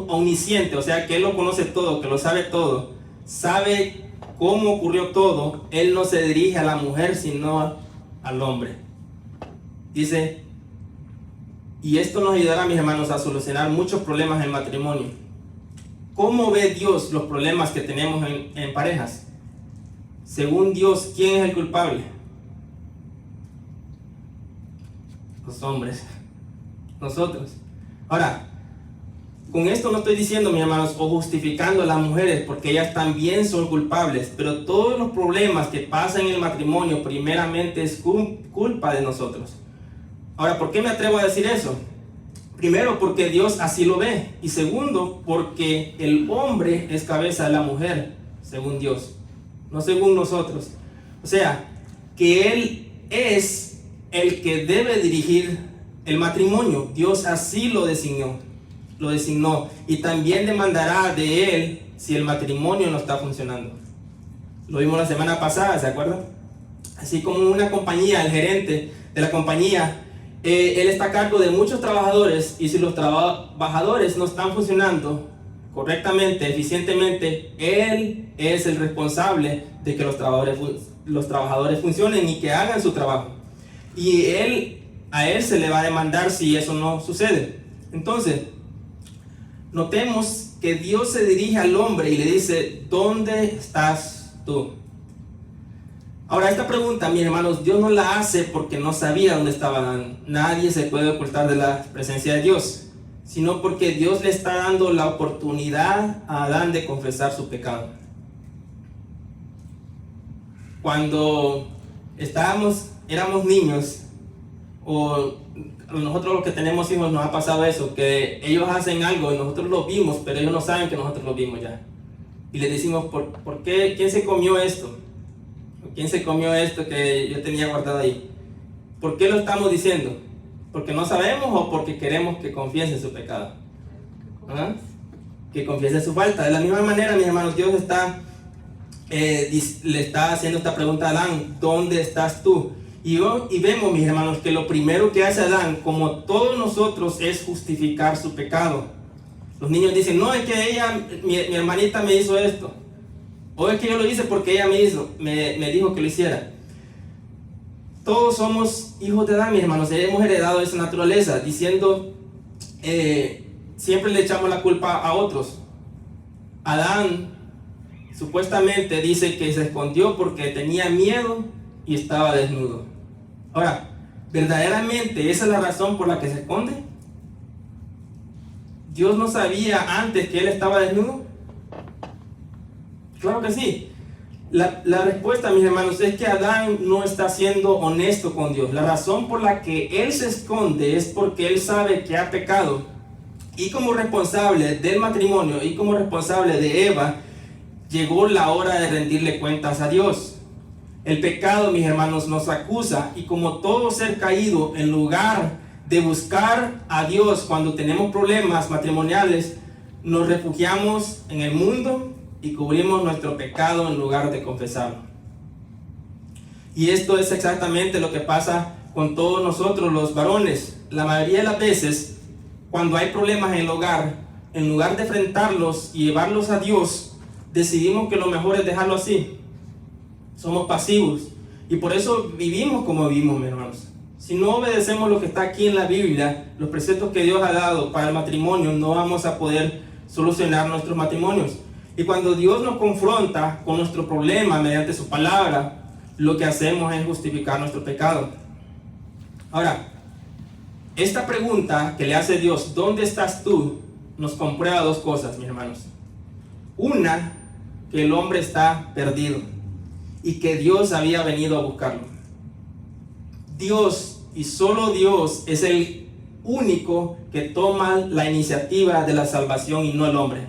omnisciente, o sea que Él lo conoce todo, que lo sabe todo, sabe cómo ocurrió todo, Él no se dirige a la mujer sino al hombre. Dice, y esto nos ayudará, mis hermanos, a solucionar muchos problemas en el matrimonio. ¿Cómo ve Dios los problemas que tenemos en parejas? Según Dios, ¿quién es el culpable? Los hombres, nosotros. Ahora, con esto no estoy diciendo, mis hermanos, o justificando a las mujeres, porque ellas también son culpables, pero todos los problemas que pasan en el matrimonio primeramente es culpa de nosotros. Ahora, ¿por qué me atrevo a decir eso? Primero, porque Dios así lo ve, y segundo, porque el hombre es cabeza de la mujer, según Dios, no según nosotros. O sea, que Él es el que debe dirigir el matrimonio. Dios así lo designó, y también demandará de él si el matrimonio no está funcionando. Lo vimos la semana pasada, ¿se acuerdan? Así como una compañía, el gerente de la compañía, él está a cargo de muchos trabajadores, y si los trabajadores no están funcionando correctamente, eficientemente, él es el responsable de que los trabajadores funcionen y que hagan su trabajo. Y a él se le va a demandar si eso no sucede. Entonces, notemos que Dios se dirige al hombre y le dice: ¿dónde estás tú? Ahora, esta pregunta, mis hermanos, Dios no la hace porque no sabía dónde estaba Adán. Nadie se puede ocultar de la presencia de Dios, sino porque Dios le está dando la oportunidad a Adán de confesar su pecado. Cuando éramos niños, o nosotros los que tenemos hijos nos ha pasado eso, que ellos hacen algo y nosotros lo vimos, pero ellos no saben que nosotros lo vimos ya. Y les decimos: ¿por qué? ¿Quién se comió esto? ¿Quién se comió esto que yo tenía guardado ahí? ¿Por qué lo estamos diciendo? ¿Porque no sabemos o porque queremos que confiese su pecado? ¿Ah? Que confiese su falta. De la misma manera, mis hermanos, Dios le está haciendo esta pregunta a Adán: ¿dónde estás tú? Y vemos, mis hermanos, que lo primero que hace Adán, como todos nosotros, es justificar su pecado. Los niños dicen: no, es que mi hermanita me hizo esto, o es que yo lo hice porque ella me dijo que lo hiciera. Todos somos hijos de Adán, mis hermanos, hemos heredado esa naturaleza, diciendo, siempre le echamos la culpa a otros. Adán supuestamente dice que se escondió porque tenía miedo y estaba desnudo. Ahora, ¿verdaderamente esa es la razón por la que se esconde? ¿Dios no sabía antes que él estaba desnudo? Claro que sí. La respuesta, mis hermanos, es que Adán no está siendo honesto con Dios. La razón por la que él se esconde es porque él sabe que ha pecado, y como responsable del matrimonio y como responsable de Eva, llegó la hora de rendirle cuentas a Dios. El pecado, mis hermanos, nos acusa, y como todo ser caído, en lugar de buscar a Dios cuando tenemos problemas matrimoniales, nos refugiamos en el mundo y cubrimos nuestro pecado en lugar de confesarlo. Y esto es exactamente lo que pasa con todos nosotros los varones. La mayoría de las veces, cuando hay problemas en el hogar, en lugar de enfrentarlos y llevarlos a Dios, decidimos que lo mejor es dejarlo así. Somos pasivos y por eso vivimos como vivimos, mis hermanos. Si no obedecemos lo que está aquí en la Biblia, los preceptos que Dios ha dado para el matrimonio, no vamos a poder solucionar nuestros matrimonios. Y cuando Dios nos confronta con nuestro problema mediante su palabra, lo que hacemos es justificar nuestro pecado. Ahora, esta pregunta que le hace Dios, ¿dónde estás tú?, nos comprueba dos cosas, mis hermanos. Una, que el hombre está perdido y que Dios había venido a buscarlo. Dios y solo Dios es el único que toma la iniciativa de la salvación y no el hombre.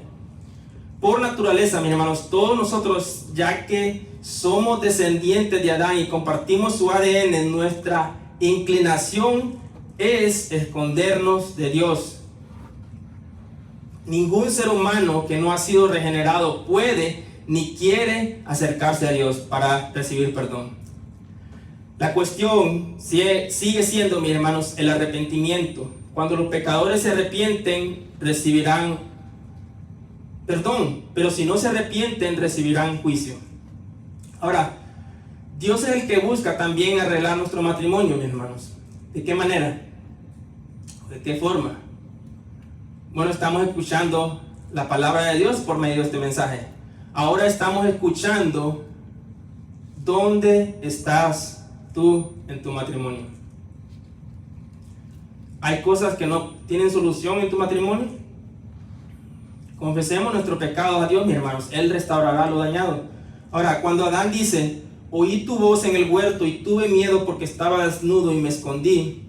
Por naturaleza, mis hermanos, todos nosotros, ya que somos descendientes de Adán y compartimos su ADN, nuestra inclinación es escondernos de Dios. Ningún ser humano que no ha sido regenerado puede ni quiere acercarse a Dios para recibir perdón. La cuestión sigue siendo, mis hermanos, el arrepentimiento. Cuando los pecadores se arrepienten, recibirán perdón, pero si no se arrepienten, recibirán juicio. Ahora, Dios es el que busca también arreglar nuestro matrimonio, mis hermanos. ¿De qué manera? ¿De qué forma? Bueno, estamos escuchando la palabra de Dios por medio de este mensaje. Ahora estamos escuchando dónde estás tú en tu matrimonio. ¿Hay cosas que no tienen solución en tu matrimonio? Confesemos nuestro pecado a Dios, mis hermanos. Él restaurará lo dañado. Ahora, cuando Adán dice, oí tu voz en el huerto y tuve miedo porque estaba desnudo y me escondí,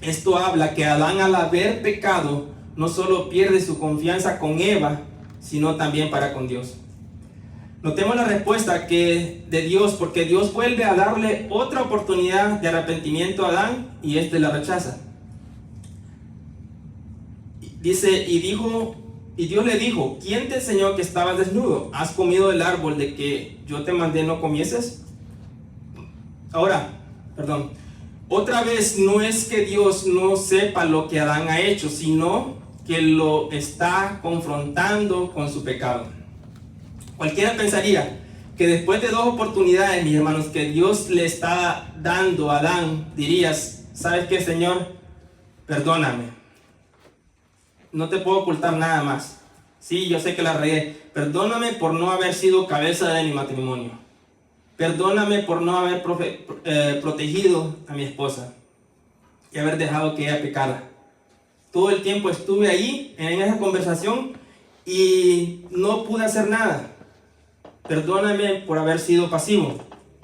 esto habla que Adán, al haber pecado, no solo pierde su confianza con Eva, sino también para con Dios. Notemos la respuesta de Dios, porque Dios vuelve a darle otra oportunidad de arrepentimiento a Adán y este la rechaza. Dice, y Dios le dijo, ¿quién te enseñó que estabas desnudo? ¿Has comido del árbol de que yo te mandé no comieses? Otra vez, no es que Dios no sepa lo que Adán ha hecho, sino que lo está confrontando con su pecado. Cualquiera pensaría que después de dos oportunidades, mis hermanos, que Dios le está dando a Adán, dirías, ¿sabes qué, Señor? Perdóname. No te puedo ocultar nada más. Sí, yo sé que la regué. Perdóname por no haber sido cabeza de mi matrimonio. Perdóname por no haber protegido a mi esposa y haber dejado que ella pecara. Todo el tiempo estuve ahí en esa conversación y no pude hacer nada. Perdóname por haber sido pasivo.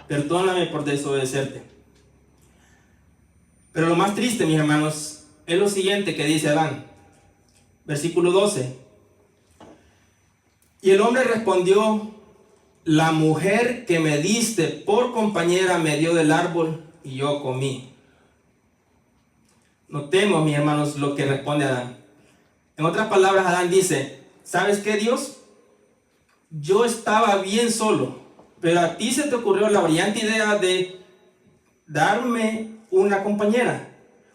Perdóname por desobedecerte. Pero lo más triste, mis hermanos, es lo siguiente que dice Adán. Versículo 12. Y el hombre respondió, la mujer que me diste por compañera me dio del árbol y yo comí. Notemos, mis hermanos, lo que responde Adán. En otras palabras, Adán dice, ¿sabes qué, Dios? Yo estaba bien solo, pero a ti se te ocurrió la brillante idea de darme una compañera.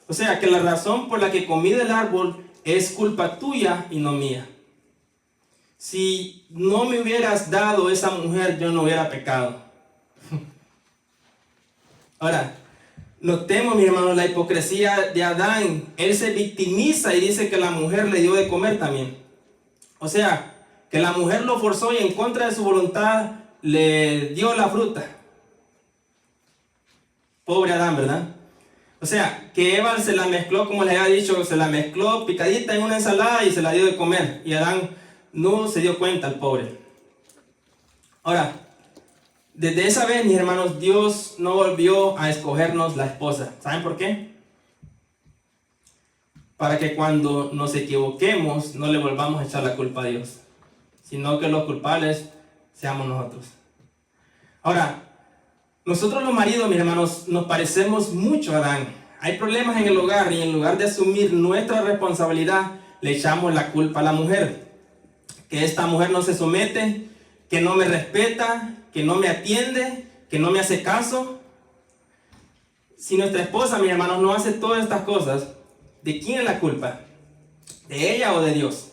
O sea, que la razón por la que comí del árbol es culpa tuya y no mía. Si no me hubieras dado esa mujer, yo no hubiera pecado. Ahora, notemos, mis hermanos, la hipocresía de Adán. Él se victimiza y dice que la mujer le dio de comer también. O sea, que la mujer lo forzó y en contra de su voluntad le dio la fruta. Pobre Adán, ¿verdad? O sea, que Eva se la mezcló, como les había dicho, se la mezcló picadita en una ensalada y se la dio de comer. Y Adán no se dio cuenta, el pobre. Ahora, desde esa vez, mis hermanos, Dios no volvió a escogernos la esposa. ¿Saben por qué? Para que cuando nos equivoquemos no le volvamos a echar la culpa a Dios, sino que los culpables seamos nosotros. Ahora, nosotros los maridos, mis hermanos, nos parecemos mucho a Adán. Hay problemas en el hogar y en lugar de asumir nuestra responsabilidad, le echamos la culpa a la mujer. Que esta mujer no se somete, que no me respeta, que no me atiende, que no me hace caso. si nuestra esposa, mis hermanos, no hace todas estas cosas, ¿de quién es la culpa? ¿De ella o de Dios?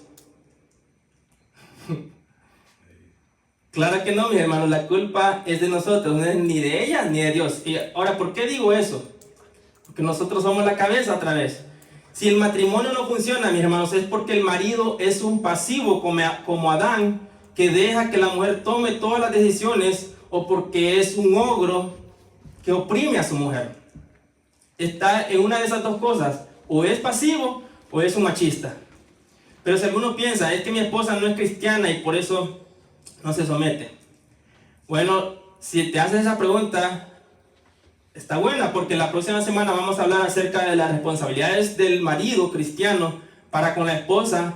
Claro que no, mis hermanos, la culpa es de nosotros, no es ni de ella ni de Dios. Y ahora, ¿por qué digo eso? Porque nosotros somos la cabeza otra vez. Si el matrimonio no funciona, mis hermanos, es porque el marido es un pasivo como Adán, que deja que la mujer tome todas las decisiones, o porque es un ogro que oprime a su mujer. Está en una de esas dos cosas, o es pasivo o es un machista. Pero si alguno piensa, es que mi esposa no es cristiana y por eso no se somete. Bueno, si te haces esa pregunta, está buena, porque la próxima semana vamos a hablar acerca de las responsabilidades del marido cristiano para con la esposa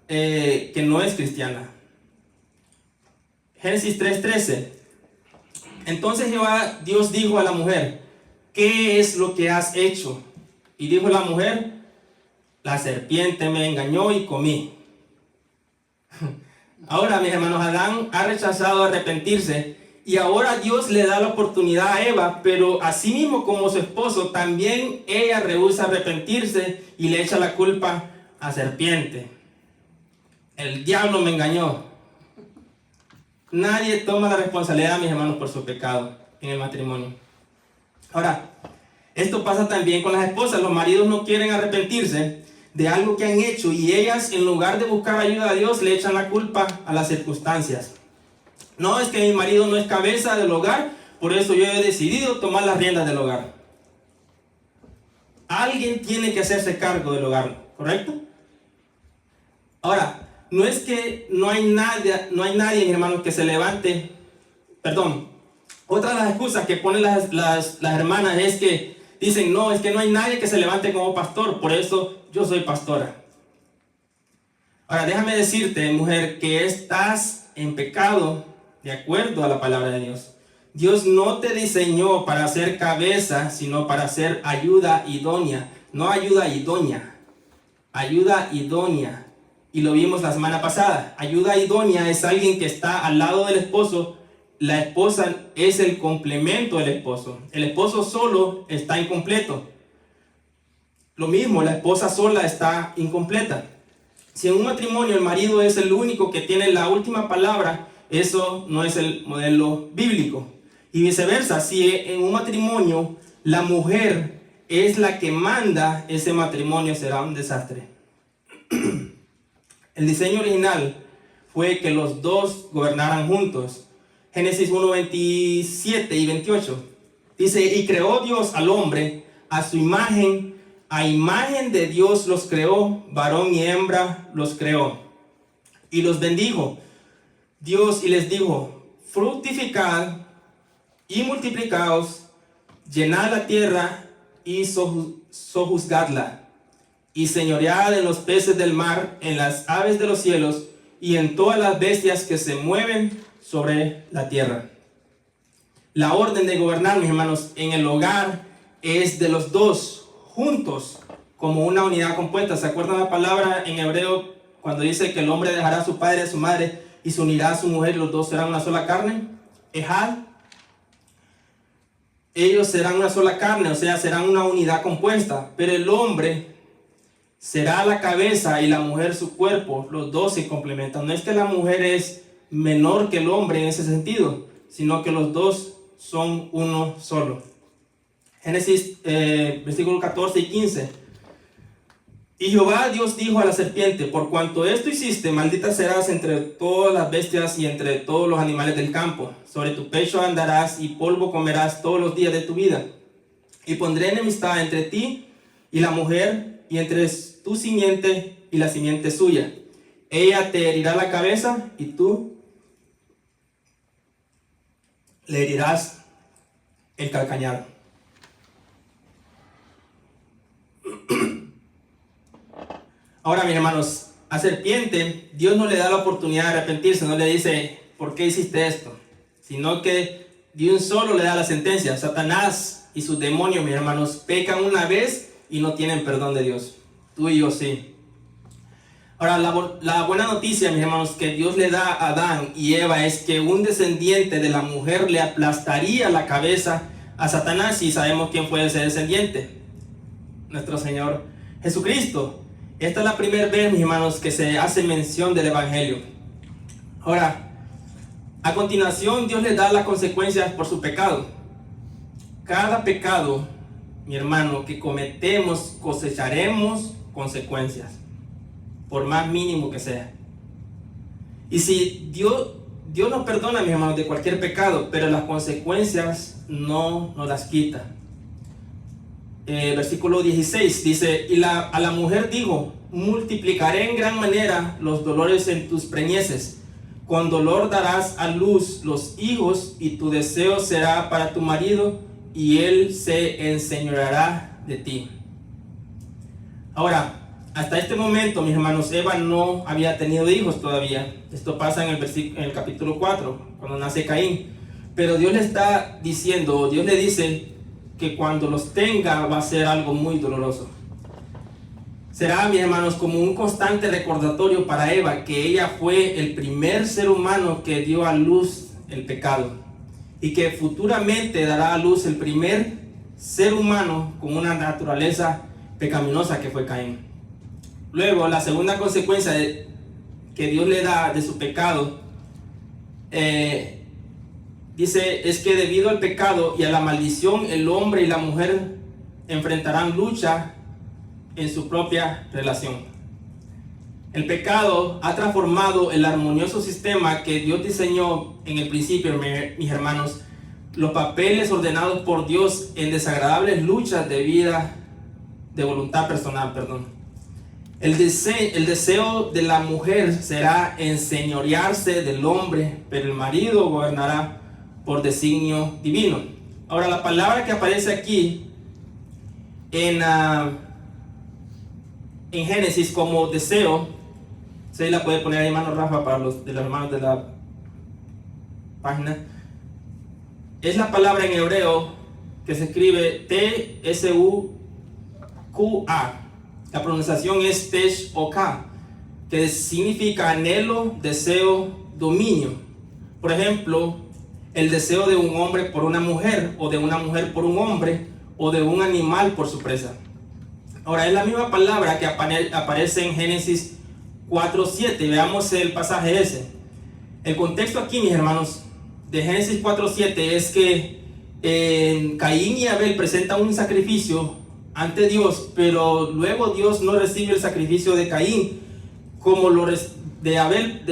que no es cristiana. Génesis 3:13. Entonces Jehová Dios dijo a la mujer: ¿qué es lo que has hecho? Y dijo la mujer: la serpiente me engañó y comí. Ahora, mis hermanos, Adán ha rechazado arrepentirse y ahora Dios le da la oportunidad a Eva, pero así mismo como su esposo, también ella rehúsa arrepentirse y le echa la culpa a serpiente. El diablo me engañó. Nadie toma la responsabilidad, mis hermanos, por su pecado en el matrimonio. Ahora, esto pasa también con las esposas. Los maridos no quieren arrepentirse de algo que han hecho y ellas, en lugar de buscar ayuda a Dios, le echan la culpa a las circunstancias. No, es que mi marido no es cabeza del hogar, por eso yo he decidido tomar las riendas del hogar. Alguien tiene que hacerse cargo del hogar, ¿correcto? Ahora, no es que no hay nadie, mis hermanos, que se levante. Perdón, otra de las excusas que ponen las hermanas es que dicen: no, es que no hay nadie que se levante como pastor, por eso yo soy pastora. Ahora, déjame decirte, mujer, que estás en pecado de acuerdo a la palabra de Dios. Dios no te diseñó para ser cabeza, sino para ser ayuda idónea. No ayuda idónea, ayuda idónea. Y lo vimos la semana pasada. Ayuda idónea es alguien que está al lado del esposo. La esposa es el complemento del esposo. El esposo solo está incompleto. Lo mismo, la esposa sola está incompleta. Si en un matrimonio el marido es el único que tiene la última palabra, eso no es el modelo bíblico. Y viceversa, si en un matrimonio la mujer es la que manda, ese matrimonio será un desastre. El diseño original fue que los dos gobernaran juntos. Génesis 1:27 y 28. Dice: y creó Dios al hombre a su imagen, a imagen de Dios los creó, varón y hembra los creó. Y los bendijo Dios y les dijo: fructificad y multiplicaos, llenad la tierra y sojuzgadla, y señoread en los peces del mar, en las aves de los cielos y en todas las bestias que se mueven sobre la tierra. La orden de gobernar, mis hermanos, en el hogar es de los dos juntos como una unidad compuesta. ¿Se acuerdan la palabra en hebreo cuando dice que el hombre dejará a su padre y a su madre y se unirá a su mujer y los dos serán una sola carne? Ejad. Ellos serán una sola carne, o sea, serán una unidad compuesta, pero el hombre será la cabeza y la mujer su cuerpo. Los dos se complementan. No es que la mujer es menor que el hombre en ese sentido, sino que los dos son uno solo. Génesis versículo 14 y 15. Y Jehová Dios dijo a la serpiente: por cuanto esto hiciste, maldita serás entre todas las bestias y entre todos los animales del campo. Sobre tu pecho andarás y polvo comerás todos los días de tu vida. Y pondré enemistad entre ti y la mujer, y entre tu simiente y la simiente suya. Ella te herirá la cabeza y tú le herirás el calcañar. Ahora, mis hermanos, a serpiente Dios no le da la oportunidad de arrepentirse, no le dice: ¿por qué hiciste esto? Sino que de un solo le da la sentencia. Satanás y sus demonios, mis hermanos, pecan una vez y no tienen perdón de Dios. Tú y yo sí. Ahora, la buena noticia, mis hermanos, que Dios le da a Adán y Eva es que un descendiente de la mujer le aplastaría la cabeza a Satanás y sabemos quién fue ese descendiente, nuestro Señor Jesucristo. Esta es la primera vez, mis hermanos, que se hace mención del Evangelio. Ahora, a continuación, Dios les da las consecuencias por su pecado. Cada pecado, mi hermano, que cometemos, cosecharemos consecuencias, por más mínimo que sea. Y si Dios nos perdona, mis hermanos, de cualquier pecado, pero las consecuencias no nos las quita. Versículo 16 dice: a la mujer digo, multiplicaré en gran manera los dolores en tus preñeces. Con dolor darás a luz los hijos, y tu deseo será para tu marido, y él se enseñoreará de ti. Ahora, hasta este momento, mis hermanos, Eva no había tenido hijos todavía. Esto pasa en el capítulo 4, cuando nace Caín. Pero Dios le está diciendo, Dios le dice que cuando los tenga va a ser algo muy doloroso. Será, mis hermanos, como un constante recordatorio para Eva que ella fue el primer ser humano que dio a luz el pecado, y que futuramente dará a luz el primer ser humano con una naturaleza pecaminosa, que fue Caín. Luego, la segunda consecuencia que Dios le da de su pecado, dice, es que debido al pecado y a la maldición, el hombre y la mujer enfrentarán lucha en su propia relación. El pecado ha transformado el armonioso sistema que Dios diseñó en el principio, mis hermanos, los papeles ordenados por Dios, en desagradables luchas de voluntad personal, El deseo de la mujer será enseñorearse del hombre, pero el marido gobernará por designio divino. Ahora, la palabra que aparece aquí en Génesis como deseo, se la puede poner ahí, hermano Rafa, para los de los hermanos de la página. Es la palabra en hebreo que se escribe T-S-U-Q-A. La pronunciación es Tesh-O-K, que significa anhelo, deseo, dominio. Por ejemplo, el deseo de un hombre por una mujer, o de una mujer por un hombre, o de un animal por su presa. Ahora, es la misma palabra que aparece en Génesis 4:7. Veamos el pasaje ese. El contexto aquí, mis hermanos, de Génesis 4:7 es que Caín y Abel presentan un sacrificio ante Dios, pero luego Dios no recibe el sacrificio de Caín como de Abel,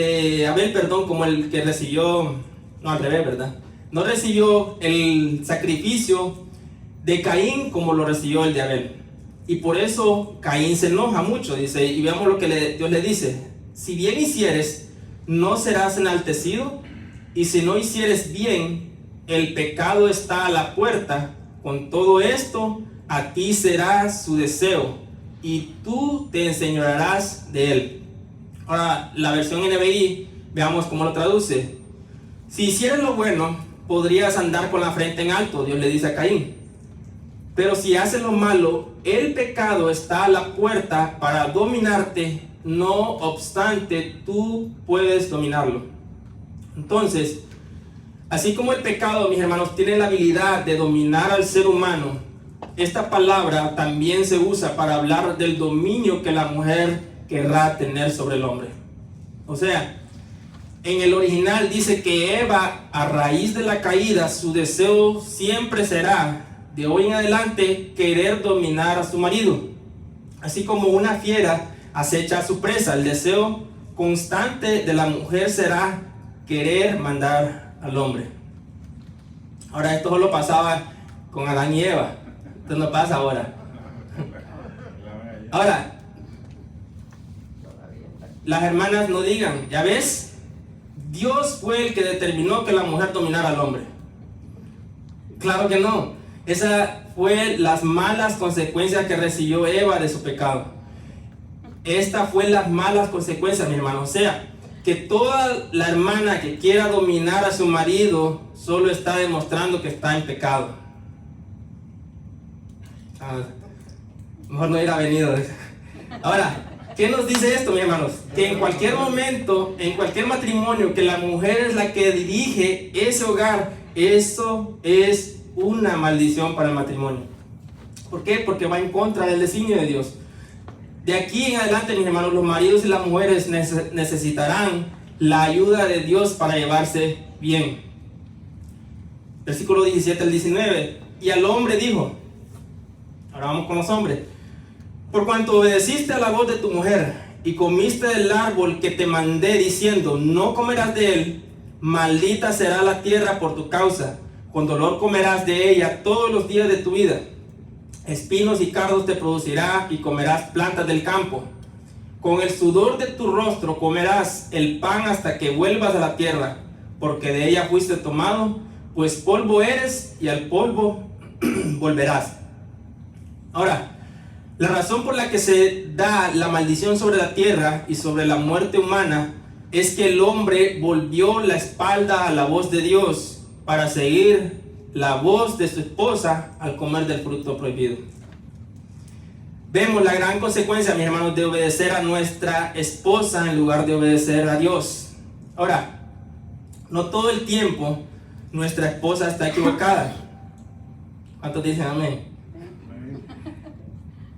como el que recibió, no, al revés, ¿verdad? No recibió el sacrificio de Caín como lo recibió el de Abel. Y por eso Caín se enoja mucho, dice, y veamos lo que Dios le dice: si bien hicieres, no serás enaltecido, y si no hicieres bien, el pecado está a la puerta. Con todo esto, a ti será su deseo, y tú te enseñorearás de él. Ahora, la versión NBI, veamos cómo lo traduce. Si hicieras lo bueno, podrías andar con la frente en alto, Dios le dice a Caín. Pero si haces lo malo, el pecado está a la puerta para dominarte, no obstante, tú puedes dominarlo. Entonces, así como el pecado, mis hermanos, tiene la habilidad de dominar al ser humano, esta palabra también se usa para hablar del dominio que la mujer querrá tener sobre el hombre. O sea, en el original dice que Eva, a raíz de la caída, su deseo siempre será, de hoy en adelante, querer dominar a su marido. Así como una fiera acecha a su presa, el deseo constante de la mujer será querer mandar al hombre. Ahora, esto solo pasaba con Adán y Eva. Esto no pasa ahora. Ahora, las hermanas no digan, ya ves, Dios fue el que determinó que la mujer dominara al hombre. Claro que no. Esas fue las malas consecuencias que recibió Eva de su pecado. Esta fue las malas consecuencias, mi hermano. O sea, que toda la hermana que quiera dominar a su marido solo está demostrando que está en pecado. Mejor no hubiera venido. Ahora, ¿qué nos dice esto, mis hermanos? Que en cualquier momento, en cualquier matrimonio, que la mujer es la que dirige ese hogar, eso es una maldición para el matrimonio. ¿Por qué? Porque va en contra del designio de Dios. De aquí en adelante, mis hermanos, los maridos y las mujeres necesitarán la ayuda de Dios para llevarse bien. Versículo 17 al 19. Y al hombre dijo, ahora vamos con los hombres, por cuanto obedeciste a la voz de tu mujer y comiste del árbol que te mandé diciendo, no comerás de él, maldita será la tierra por tu causa, con dolor comerás de ella todos los días de tu vida. Espinos y cardos te producirá y comerás plantas del campo. Con el sudor de tu rostro comerás el pan hasta que vuelvas a la tierra, porque de ella fuiste tomado, pues polvo eres y al polvo volverás. Ahora, la razón por la que se da la maldición sobre la tierra y sobre la muerte humana es que el hombre volvió la espalda a la voz de Dios para seguir la voz de su esposa al comer del fruto prohibido. Vemos la gran consecuencia, mis hermanos, de obedecer a nuestra esposa en lugar de obedecer a Dios. Ahora, no todo el tiempo nuestra esposa está equivocada. ¿Cuántos dicen amén?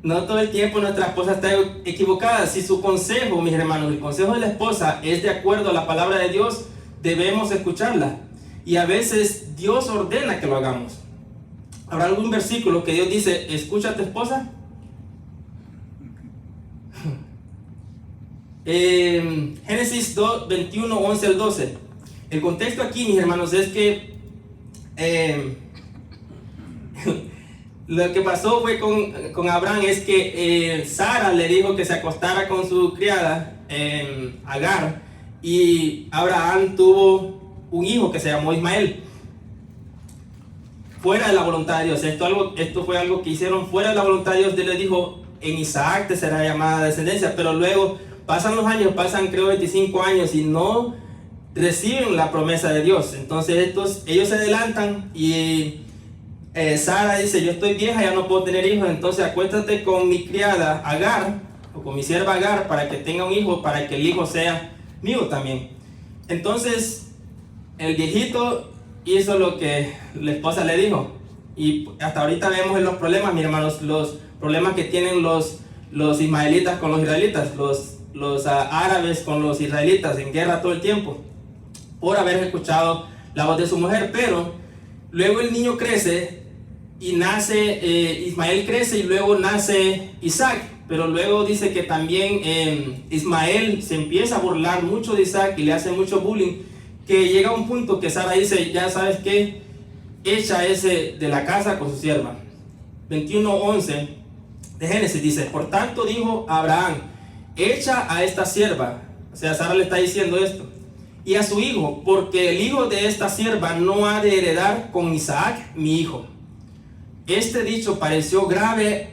No todo el tiempo nuestra esposa está equivocada. Si su consejo, mis hermanos, el consejo de la esposa es de acuerdo a la palabra de Dios, debemos escucharla. Y a veces Dios ordena que lo hagamos. ¿Habrá algún versículo que Dios dice, escucha a tu esposa? Génesis 2, 21, 11 al 12. El contexto aquí, mis hermanos, es que lo que pasó fue con Abraham es que Sara le dijo que se acostara con su criada Agar, y Abraham tuvo un hijo que se llamó Ismael, fuera de la voluntad de Dios. Esto fue algo que hicieron fuera de la voluntad de Dios. Dios les dijo, en Isaac te será llamada descendencia, pero luego pasan los años, pasan creo 25 años y no reciben la promesa de Dios. Entonces ellos se adelantan y Sara dice, yo estoy vieja, ya no puedo tener hijos, entonces acuéstate con mi criada Agar, o con mi sierva Agar, para que tenga un hijo, para que el hijo sea mío también. Entonces el viejito hizo lo que la esposa le dijo, y hasta ahorita vemos en los problemas, mis hermanos, los problemas que tienen los ismaelitas con los israelitas, los árabes con los israelitas en guerra todo el tiempo, por haber escuchado la voz de su mujer. Pero luego el niño crece y nace, Ismael crece y luego nace Isaac, pero luego dice que también Ismael se empieza a burlar mucho de Isaac y le hace mucho bullying, que llega a un punto que Sara dice, ya sabes qué, echa ese de la casa con su sierva. 21:11 de Génesis dice, por tanto dijo Abraham, echa a esta sierva, o sea, Sara le está diciendo esto, y a su hijo, porque el hijo de esta sierva no ha de heredar con Isaac mi hijo. Este dicho pareció grave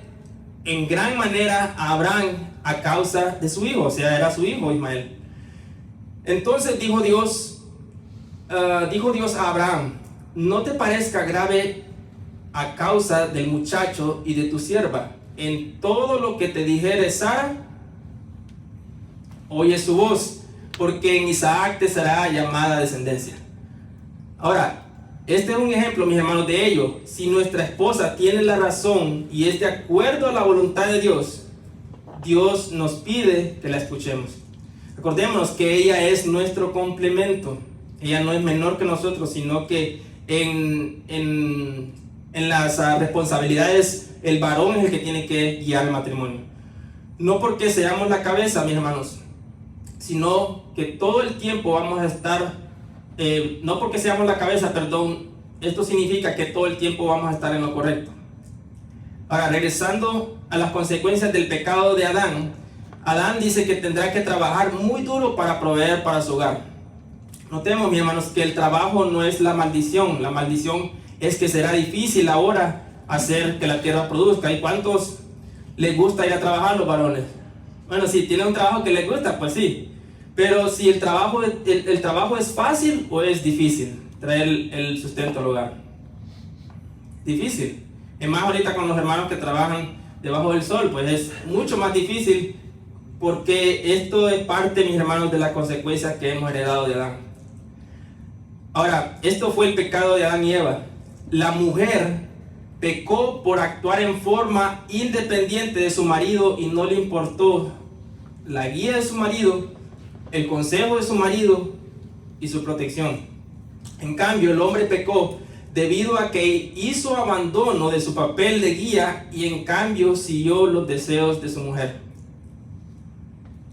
en gran manera a Abraham a causa de su hijo, o sea, era su hijo Ismael. Entonces dijo Dios a Abraham, no te parezca grave a causa del muchacho y de tu sierva. En todo lo que te dijere Sara, oye su voz, porque en Isaac te será llamada descendencia. Ahora, este es un ejemplo, mis hermanos, de ello. Si nuestra esposa tiene la razón y es de acuerdo a la voluntad de Dios, Dios nos pide que la escuchemos. Recordémonos que ella es nuestro complemento. Ella no es menor que nosotros, sino que en las responsabilidades el varón es el que tiene que guiar el matrimonio. No porque seamos la cabeza, mis hermanos, sino que todo el tiempo vamos a estar, no porque seamos la cabeza, perdón, esto significa que todo el tiempo vamos a estar en lo correcto. Ahora, regresando a las consecuencias del pecado de Adán, Adán dice que tendrá que trabajar muy duro para proveer para su hogar. Notemos, mis hermanos, que el trabajo no es la maldición es que será difícil ahora hacer que la tierra produzca. ¿Y cuántos les gusta ir a trabajar, los varones? Bueno, si tienen un trabajo que les gusta, pues sí. Pero si el trabajo es fácil o es difícil traer el sustento al hogar. Difícil. Es más ahorita con los hermanos que trabajan debajo del sol, pues es mucho más difícil, porque esto es parte, mis hermanos, de las consecuencias que hemos heredado de Adán. Ahora, esto fue el pecado de Adán y Eva. la mujer pecó por actuar en forma independiente de su marido y no le importó la guía de su marido, el consejo de su marido y su protección. En cambio, el hombre pecó debido a que hizo abandono de su papel de guía y en cambio siguió los deseos de su mujer.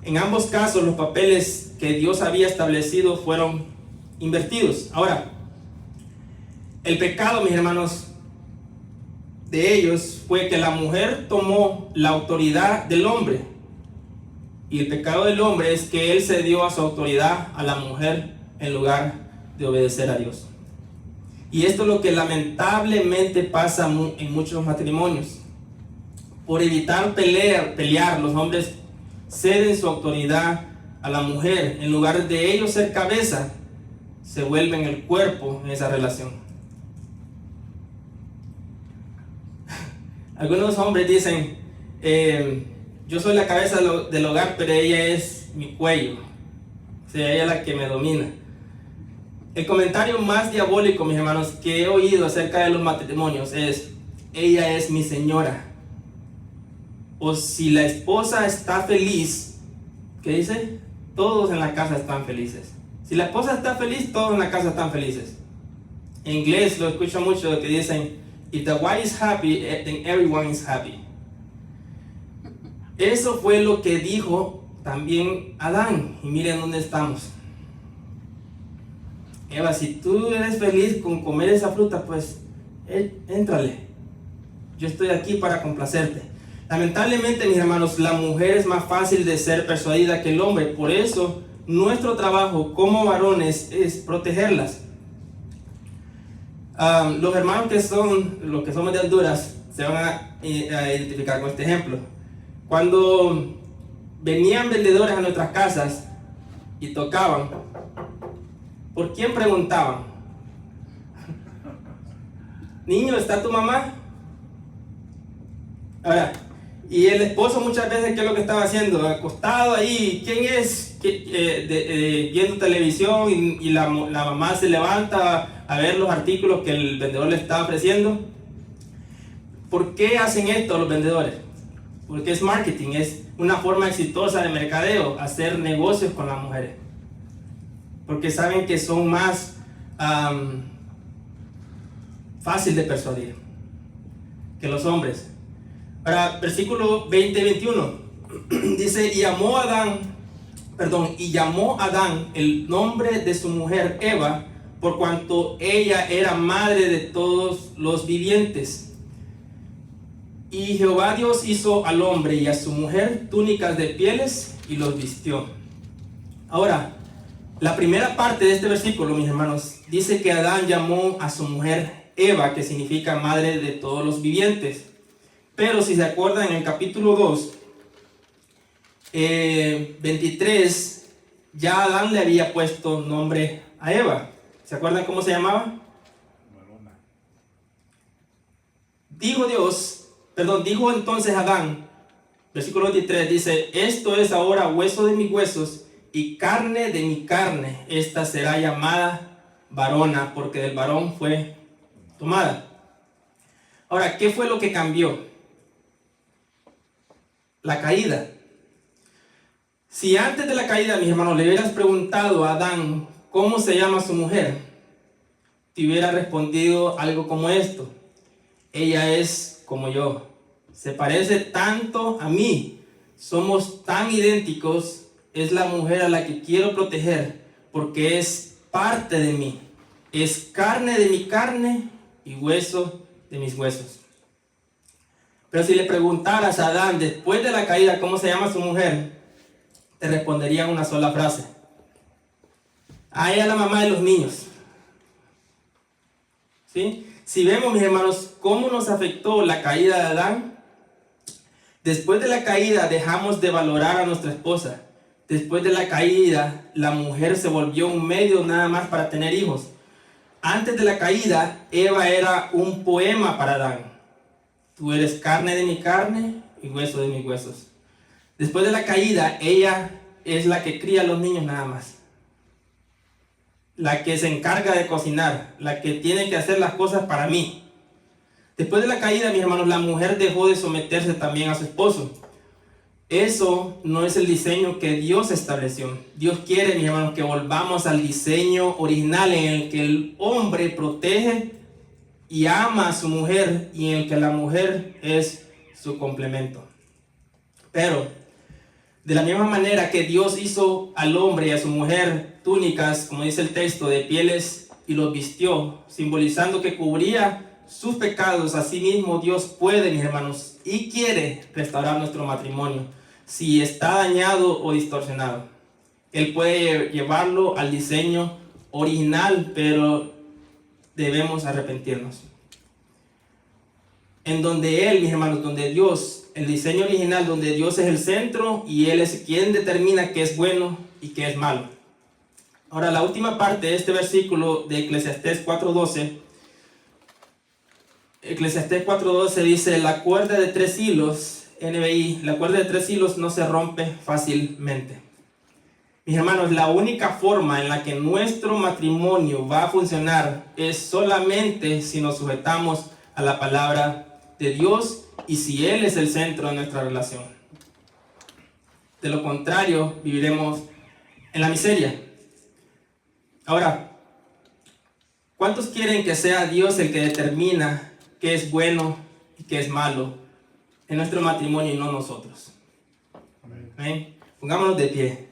En ambos casos, los papeles que Dios había establecido fueron invertidos. Ahora, el pecado, mis hermanos, de ellos fue que la mujer tomó la autoridad del hombre. Y el pecado del hombre es que él cedió a su autoridad a la mujer en lugar de obedecer a Dios. Y esto es lo que lamentablemente pasa en muchos matrimonios. Por evitar pelear, los hombres ceden su autoridad a la mujer. En lugar de ellos ser cabeza, se vuelven el cuerpo en esa relación. Algunos hombres dicen, yo soy la cabeza del hogar, pero ella es mi cuello. O sea, ella es la que me domina. El comentario más diabólico, mis hermanos, que he oído acerca de los matrimonios es, ella es mi señora. O si la esposa está feliz, ¿qué dice? Todos en la casa están felices. Si la esposa está feliz, todos en la casa están felices. En inglés lo escucho mucho que dicen, if the wife is happy, then everyone is happy. Eso fue lo que dijo también Adán. Y miren dónde estamos. Eva, si tú eres feliz con comer esa fruta, pues éntrale. Yo estoy aquí para complacerte. Lamentablemente, mis hermanos, la mujer es más fácil de ser persuadida que el hombre. Por eso, nuestro trabajo como varones es protegerlas. Los hermanos los que somos de Honduras, se van a identificar con este ejemplo. Cuando venían vendedores a nuestras casas y tocaban, ¿por quién preguntaban? Niño, ¿está tu mamá? Ahora, y el esposo muchas veces, ¿qué es lo que estaba haciendo? Acostado ahí, ¿quién es? Viendo televisión y la mamá se levanta a ver los artículos que el vendedor le está ofreciendo. ¿Por qué hacen esto los vendedores? Porque es marketing, es una forma exitosa de mercadeo, hacer negocios con las mujeres. Porque saben que son más fácil de persuadir que los hombres. Ahora, versículo 20-21 dice, y llamó Adán el nombre de su mujer Eva, por cuanto ella era madre de todos los vivientes. Y Jehová Dios hizo al hombre y a su mujer túnicas de pieles y los vistió. Ahora, la primera parte de este versículo, mis hermanos, dice que Adán llamó a su mujer Eva, que significa madre de todos los vivientes. Pero si se acuerdan, en el capítulo 2, 23, ya Adán le había puesto nombre a Eva. ¿Se acuerdan cómo se llamaba? Dijo entonces Adán, versículo 23, dice, esto es ahora hueso de mis huesos y carne de mi carne. Esta será llamada varona, porque del varón fue tomada. Ahora, ¿qué fue lo que cambió? La caída. Si antes de la caída, mis hermanos, le hubieras preguntado a Adán cómo se llama su mujer, te hubiera respondido algo como esto: ella es como yo, se parece tanto a mí, somos tan idénticos, es la mujer a la que quiero proteger porque es parte de mí, es carne de mi carne y hueso de mis huesos. Pero si le preguntaras a Adán después de la caída cómo se llama su mujer, te respondería una sola frase: a ella, la mamá de los niños. ¿Sí? Si vemos, mis hermanos, cómo nos afectó la caída de Adán, después de la caída dejamos de valorar a nuestra esposa. Después de la caída, la mujer se volvió un medio nada más para tener hijos. Antes de la caída, Eva era un poema para Adán. Tú eres carne de mi carne y hueso de mis huesos. Después de la caída, ella es la que cría a los niños nada más. la que se encarga de cocinar, la que tiene que hacer las cosas para mí. Después de la caída, mis hermanos, la mujer dejó de someterse también a su esposo. Eso no es el diseño que Dios estableció. Dios quiere, mis hermanos, que volvamos al diseño original en el que el hombre protege y ama a su mujer y en el que la mujer es su complemento. Pero de la misma manera que Dios hizo al hombre y a su mujer túnicas, como dice el texto, de pieles y los vistió, simbolizando que cubría sus pecados, asimismo Dios puede, mis hermanos, y quiere restaurar nuestro matrimonio si está dañado o distorsionado. Él puede llevarlo al diseño original, pero debemos arrepentirnos. En donde Él, mis hermanos, donde Dios, el diseño original, donde Dios es el centro y Él es quien determina qué es bueno y qué es malo. Ahora, la última parte de este versículo de Eclesiastés 4:12. Eclesiastés 4:12 dice: la cuerda de 3 hilos, NBI, la cuerda de 3 hilos no se rompe fácilmente. Mis hermanos, la única forma en la que nuestro matrimonio va a funcionar es solamente si nos sujetamos a la palabra de Dios y si Él es el centro de nuestra relación. De lo contrario, viviremos en la miseria. Ahora, ¿cuántos quieren que sea Dios el que determina qué es bueno y qué es malo en nuestro matrimonio y no nosotros? Amén. Pongámonos de pie.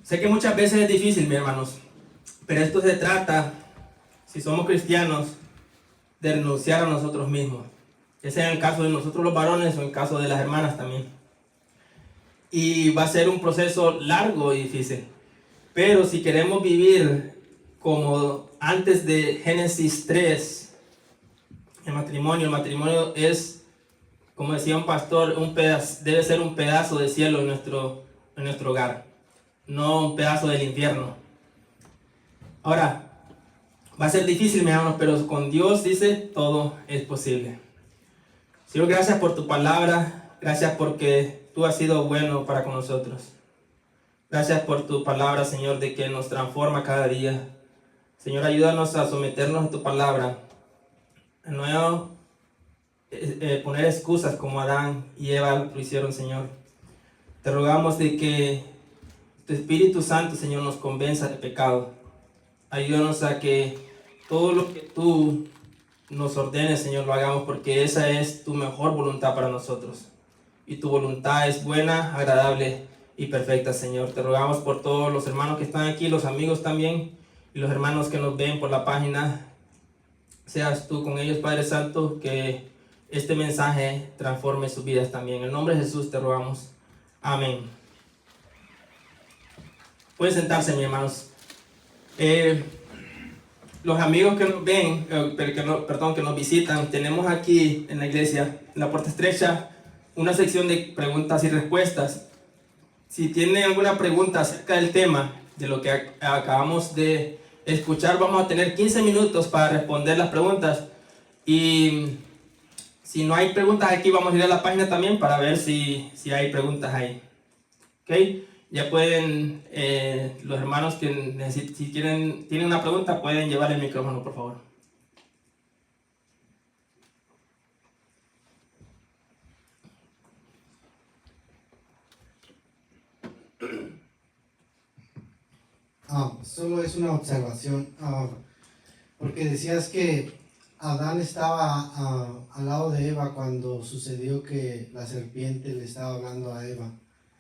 Sé que muchas veces es difícil, mis hermanos, pero esto se trata, si somos cristianos, de renunciar a nosotros mismos. Ese es el caso de nosotros los varones o en el caso de las hermanas también. Y va a ser un proceso largo y difícil. Pero si queremos vivir como antes de Génesis 3, el matrimonio es, como decía un pastor, debe ser un pedazo de cielo en nuestro hogar, no un pedazo del infierno. Ahora, va a ser difícil, mis hermanos, pero con Dios, dice, todo es posible. Señor, gracias por tu palabra, gracias porque tú has sido bueno para con nosotros. Gracias por tu palabra, Señor, de que nos transforma cada día. Señor, ayúdanos a someternos a tu palabra, a no poner excusas como Adán y Eva lo hicieron, Señor. Te rogamos de que tu Espíritu Santo, Señor, nos convenza de pecado. Ayúdanos a que todo lo que tú nos ordenes, Señor, lo hagamos porque esa es tu mejor voluntad para nosotros. Y tu voluntad es buena, agradable y perfecta, Señor. Te rogamos por todos los hermanos que están aquí, los amigos también, y los hermanos que nos ven por la página. Seas tú con ellos, Padre Santo, que este mensaje transforme sus vidas también. En el nombre de Jesús te rogamos. Amén. Pueden sentarse, mis hermanos. Los amigos que nos ven, que nos visitan, tenemos aquí en la iglesia, en la puerta estrecha, una sección de preguntas y respuestas. Si tienen alguna pregunta acerca del tema, de lo que acabamos de escuchar, vamos a tener 15 minutos para responder las preguntas. Y si no hay preguntas aquí, vamos a ir a la página también para ver si hay preguntas ahí. ¿Ok? Ya pueden, los hermanos que si tienen una pregunta, pueden llevar el micrófono, por favor. Solo es una observación, porque decías que Adán estaba al lado de Eva cuando sucedió que la serpiente le estaba hablando a Eva.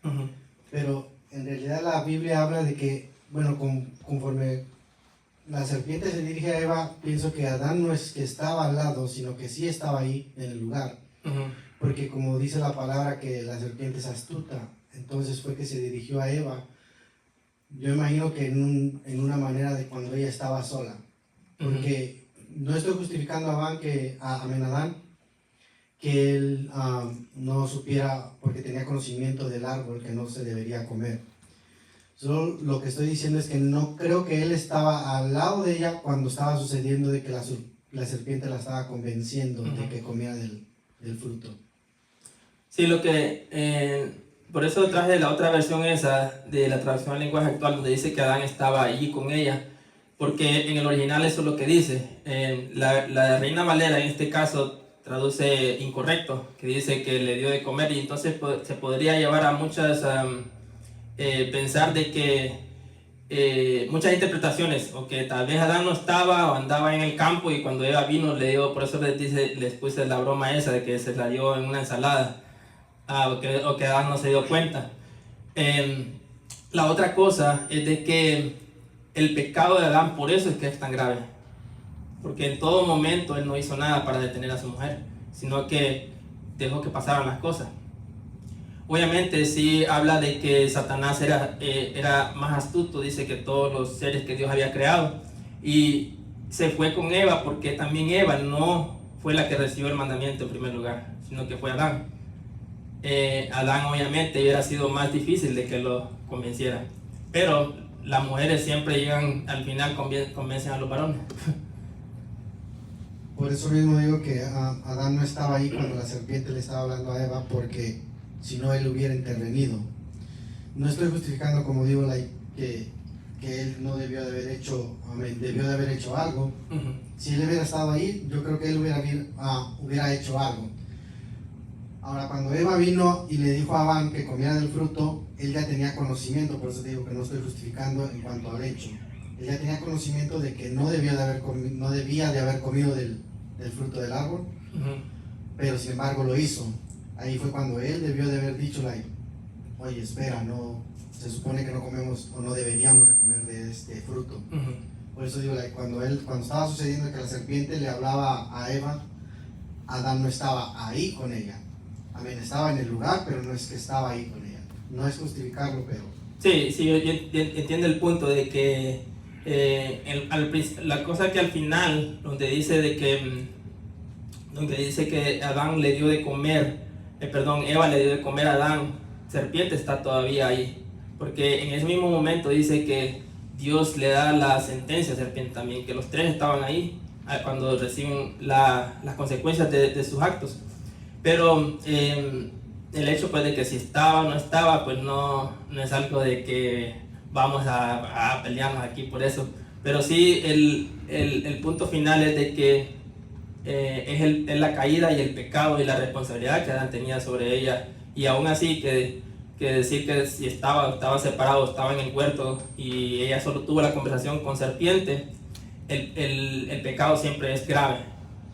Uh-huh. Pero en realidad la Biblia habla de que, bueno, conforme la serpiente se dirige a Eva, pienso que Adán no es que estaba al lado, sino que sí estaba ahí en el lugar. Uh-huh. Porque como dice la palabra que la serpiente es astuta, entonces fue que se dirigió a Eva. Yo imagino que en una manera de cuando ella estaba sola. Porque no estoy justificando a Adán, que él no supiera, porque tenía conocimiento del árbol que no se debería comer. Solo lo que estoy diciendo es que no creo que él estaba al lado de ella cuando estaba sucediendo de que la serpiente la estaba convenciendo de que comiera del fruto. Sí, por eso traje la otra versión esa de la traducción al lenguaje actual, donde dice que Adán estaba allí con ella, porque en el original eso es lo que dice. La Reina Valera en este caso traduce incorrecto, que dice que le dio de comer, y entonces se podría llevar a muchas pensar de que muchas interpretaciones, o que tal vez Adán no estaba o andaba en el campo y cuando Eva vino le dio, por eso les puse la broma esa de que se la dio en una ensalada, o que Adán no se dio cuenta. La otra cosa es de que el pecado de Adán, por eso es que es tan grave, porque en todo momento él no hizo nada para detener a su mujer, sino que dejó que pasaran las cosas. Obviamente sí habla de que Satanás era más astuto, dice que todos los seres que Dios había creado, y se fue con Eva porque también Eva no fue la que recibió el mandamiento en primer lugar, sino que fue Adán. Adán obviamente hubiera sido más difícil de que lo convenciera, pero las mujeres siempre llegan al final, convencen a los varones. Por eso mismo digo que Adán no estaba ahí cuando la serpiente le estaba hablando a Eva, porque si no él hubiera intervenido. No estoy justificando, como digo, que él no debió de haber hecho algo. Si él hubiera estado ahí, yo creo que él hubiera hecho algo. Ahora, cuando Eva vino y le dijo a Adán que comiera del fruto, él ya tenía conocimiento, por eso digo que no estoy justificando en cuanto al hecho. Él ya tenía conocimiento de que no debía de haber comido del fruto del árbol, pero sin embargo lo hizo. Ahí fue cuando él debió de haber dicho, oye, espera, no, se supone que no comemos o no deberíamos de comer de este fruto. Por eso digo, cuando estaba sucediendo que la serpiente le hablaba a Eva, Adán no estaba ahí con ella. Amén, estaba en el lugar, pero no es que estaba ahí con ella. No es justificarlo, pero... Sí, yo entiendo el punto de que la cosa que al final, donde dice que Adán le dio de comer, Eva le dio de comer a Adán, serpiente está todavía ahí, porque en ese mismo momento dice que Dios le da la sentencia a serpiente también, que los tres estaban ahí cuando reciben las consecuencias de sus actos. Pero el hecho pues de que si estaba o no estaba, pues no es algo de que vamos a pelearnos aquí por eso. Pero sí el punto final es de que es la caída y el pecado y la responsabilidad que Adán tenía sobre ella. Y aún así que decir que si estaba separado, estaba en el huerto y ella solo tuvo la conversación con serpiente, el pecado siempre es grave,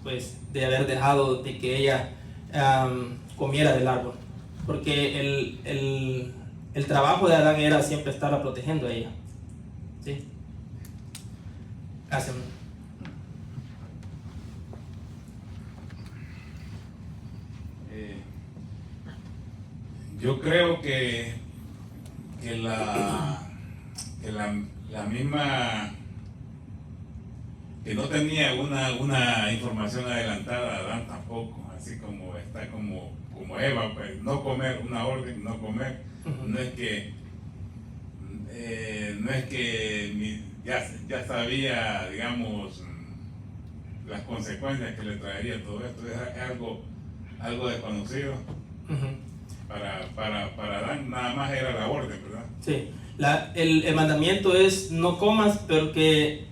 pues de haber dejado de que ella comiera del árbol, porque el trabajo de Adán era siempre estarla protegiendo a ella. ¿Sí? Gracias. Yo creo que la misma, que no tenía una información adelantada, Adán tampoco, así como está como Eva, pues no comer, una orden, no comer. No es que ya sabía, digamos, las consecuencias que le traería todo esto. Es algo desconocido. Para Adán nada más era la orden, ¿verdad? Sí, el mandamiento es no comas, pero que,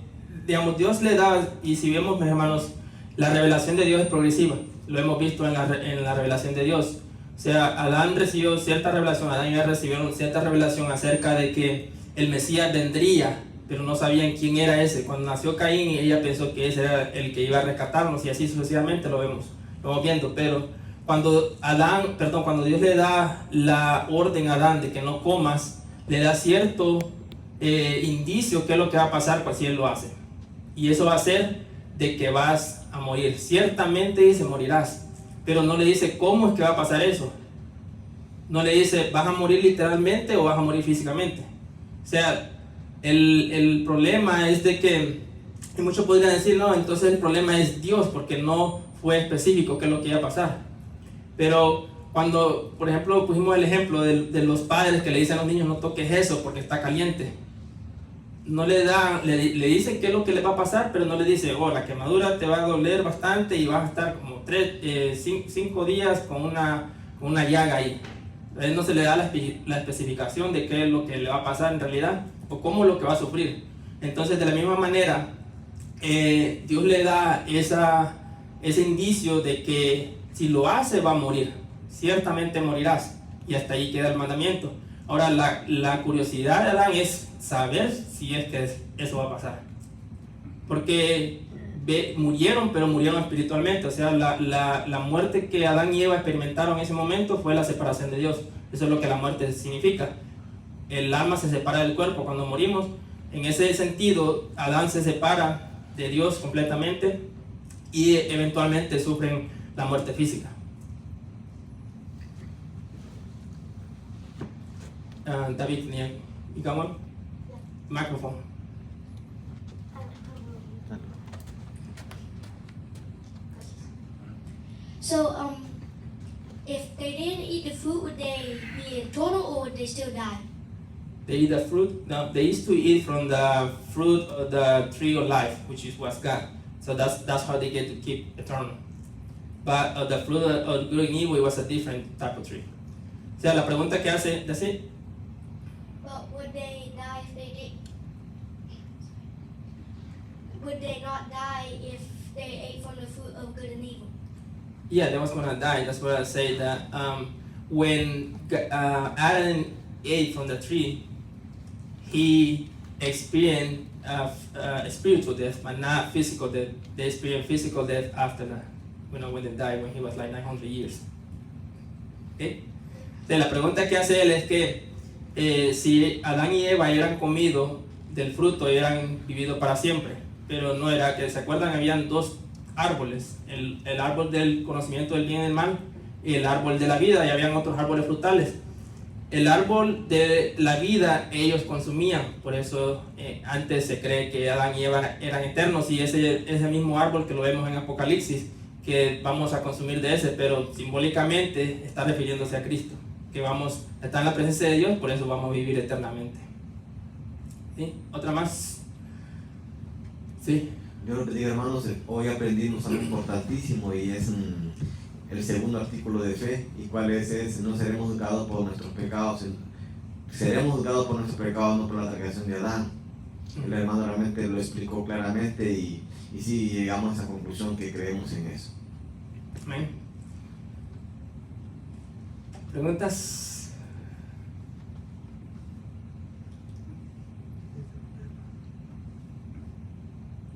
digamos, Dios le da, y si vemos, mis hermanos, la revelación de Dios es progresiva, lo hemos visto en la revelación de Dios. O sea, Adán recibió cierta revelación, Adán y Eva recibieron cierta revelación acerca de que el Mesías vendría, pero no sabían quién era ese. Cuando nació Caín, ella pensó que ese era el que iba a rescatarnos, y así sucesivamente lo vamos viendo. Pero cuando Dios le da la orden a Adán de que no comas, le da cierto indicio qué es lo que va a pasar si él lo hace. Y eso va a ser de que vas a morir. Ciertamente dice, morirás. Pero no le dice cómo es que va a pasar eso. No le dice, vas a morir literalmente o vas a morir físicamente. O sea, el problema es de que, y muchos podrían decir, no, entonces el problema es Dios, porque no fue específico qué es lo que iba a pasar. Pero Cuando, por ejemplo, pusimos el ejemplo de los padres que le dicen a los niños no toques eso porque está caliente. No le dan, le dicen qué es lo que le va a pasar, pero no le dice, oh, la quemadura te va a doler bastante y vas a estar como 5 días con una llaga ahí. A él no se le da la especificación de qué es lo que le va a pasar en realidad o cómo es lo que va a sufrir. Entonces, de la misma manera, Dios le da ese indicio de que si lo hace va a morir, ciertamente morirás, y hasta ahí queda el mandamiento. Ahora, la curiosidad de Adán es saber si es que eso va a pasar, porque murieron, pero murieron espiritualmente. O sea, la muerte que Adán y Eva experimentaron en ese momento fue la separación de Dios. Eso es lo que la muerte significa. El alma se separa del cuerpo cuando morimos. En ese sentido, Adán se separa de Dios completamente y eventualmente sufren la muerte física. David, you got one? Microphone. So, if they didn't eat the fruit, would they be eternal or would they still die? They eat the fruit. Now they used to eat from the fruit of the tree of life, which was God. So that's how they get to keep eternal. But the fruit of good and evil, it was a different type of tree. O sea, la pregunta que hace, that's it. But would they die if they did? Would they not die if they ate from the fruit of good and evil? Yeah, they was gonna die. That's what I say, that when Adam ate from the tree, he experienced spiritual death, but not physical death. They experienced physical death after that, when they died, when he was like 900 years. Okay? Entonces, la pregunta que hace él es que si Adán y Eva hubieran comido del fruto, hubieran vivido para siempre. Pero no era que, ¿se acuerdan? Habían dos árboles, el árbol del conocimiento del bien y del mal y el árbol de la vida, y habían otros árboles frutales. El árbol de la vida ellos consumían, por eso antes se cree que Adán y Eva eran eternos, y ese mismo árbol que lo vemos en Apocalipsis, que vamos a consumir de ese, pero simbólicamente está refiriéndose a Cristo, que vamos a estar en la presencia de Dios, por eso vamos a vivir eternamente. ¿Sí? ¿Otra más? Sí. Yo lo que digo, hermanos, hoy aprendimos algo importantísimo y es el segundo artículo de fe. ¿Y cuál es? No seremos juzgados por nuestros pecados, seremos juzgados por nuestros pecados, no por la transgresión de Adán. El hermano realmente lo explicó claramente y sí llegamos a esa conclusión que creemos en eso. Amén. ¿Preguntas?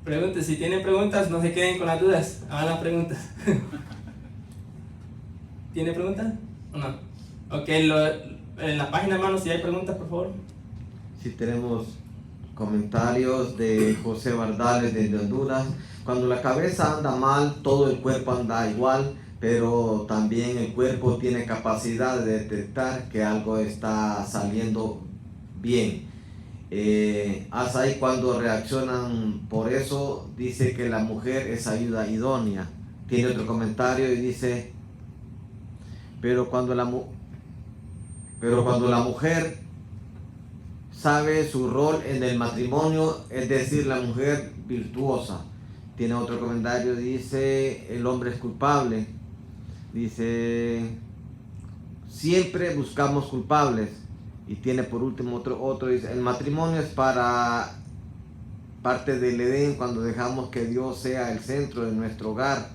Preguntas, si tienen preguntas, no se queden con las dudas, hagan las preguntas. ¿Tiene preguntas o no? Ok, en la página, hermano, si hay preguntas, por favor. Sí, tenemos comentarios de José Bardales desde Honduras. Cuando la cabeza anda mal, todo el cuerpo anda igual, pero también el cuerpo tiene capacidad de detectar que algo está saliendo bien. Hasta ahí cuando reaccionan por eso, dice que la mujer es ayuda idónea. Tiene otro comentario y dice, pero cuando la mujer sabe su rol en el matrimonio, es decir, la mujer virtuosa. Tiene otro comentario, dice, el hombre es culpable. Dice, siempre buscamos culpables. Y tiene por último otro dice, el matrimonio es para parte del Edén cuando dejamos que Dios sea el centro de nuestro hogar.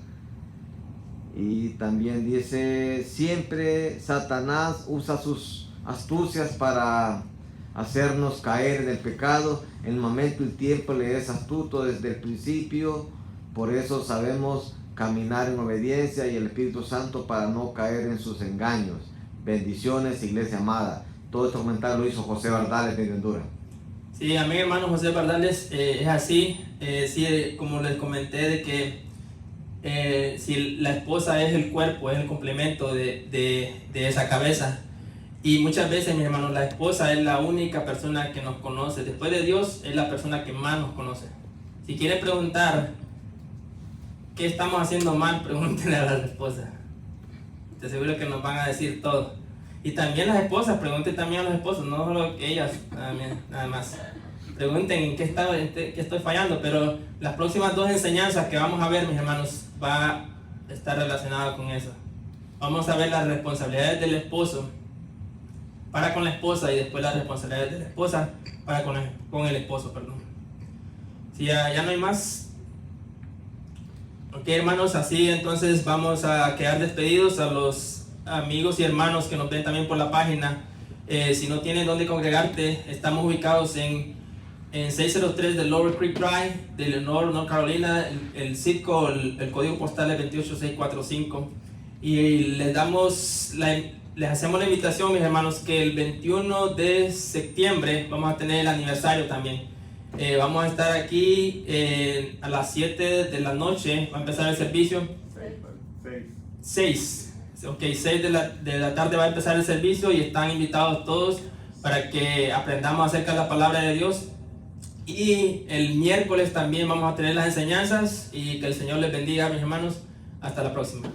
Y también dice, siempre Satanás usa sus astucias para hacernos caer en el pecado. El momento y el tiempo le es astuto desde el principio, por eso sabemos caminar en obediencia y el Espíritu Santo para no caer en sus engaños. Bendiciones, iglesia amada. Todo este comentario lo hizo José Bardales de Honduras. Sí, amén, hermano José Bardales, es así. Sí, como les comenté, de que si la esposa es el cuerpo, es el complemento de esa cabeza. Y muchas veces, mis hermanos, la esposa es la única persona que nos conoce. Después de Dios, es la persona que más nos conoce. Si quieren preguntar qué estamos haciendo mal, pregúntenle a la esposa. Te aseguro que nos van a decir todo. Y también las esposas, pregunten también a los esposos, no solo ellas, nada más. Pregunten en qué estoy fallando, pero las próximas 2 enseñanzas que vamos a ver, mis hermanos, va a estar relacionada con eso. Vamos a ver las responsabilidades del esposo para con la esposa y después las responsabilidades de la esposa para con el esposo, perdón. Si ya no hay más. Ok, hermanos, así entonces vamos a quedar despedidos. A los amigos y hermanos que nos ven también por la página, si no tienen dónde congregarte, estamos ubicados en 603 de Lower Creek Drive de Leonore, North Carolina. El el código postal es 28645. Y les hacemos la invitación, mis hermanos, que el 21 de septiembre vamos a tener el aniversario también. Vamos a estar aquí a las 7 de la noche, va a empezar el servicio. 6 de la tarde va a empezar el servicio y están invitados todos para que aprendamos acerca de la palabra de Dios. Y el miércoles también vamos a tener las enseñanzas y que el Señor les bendiga, mis hermanos. Hasta la próxima.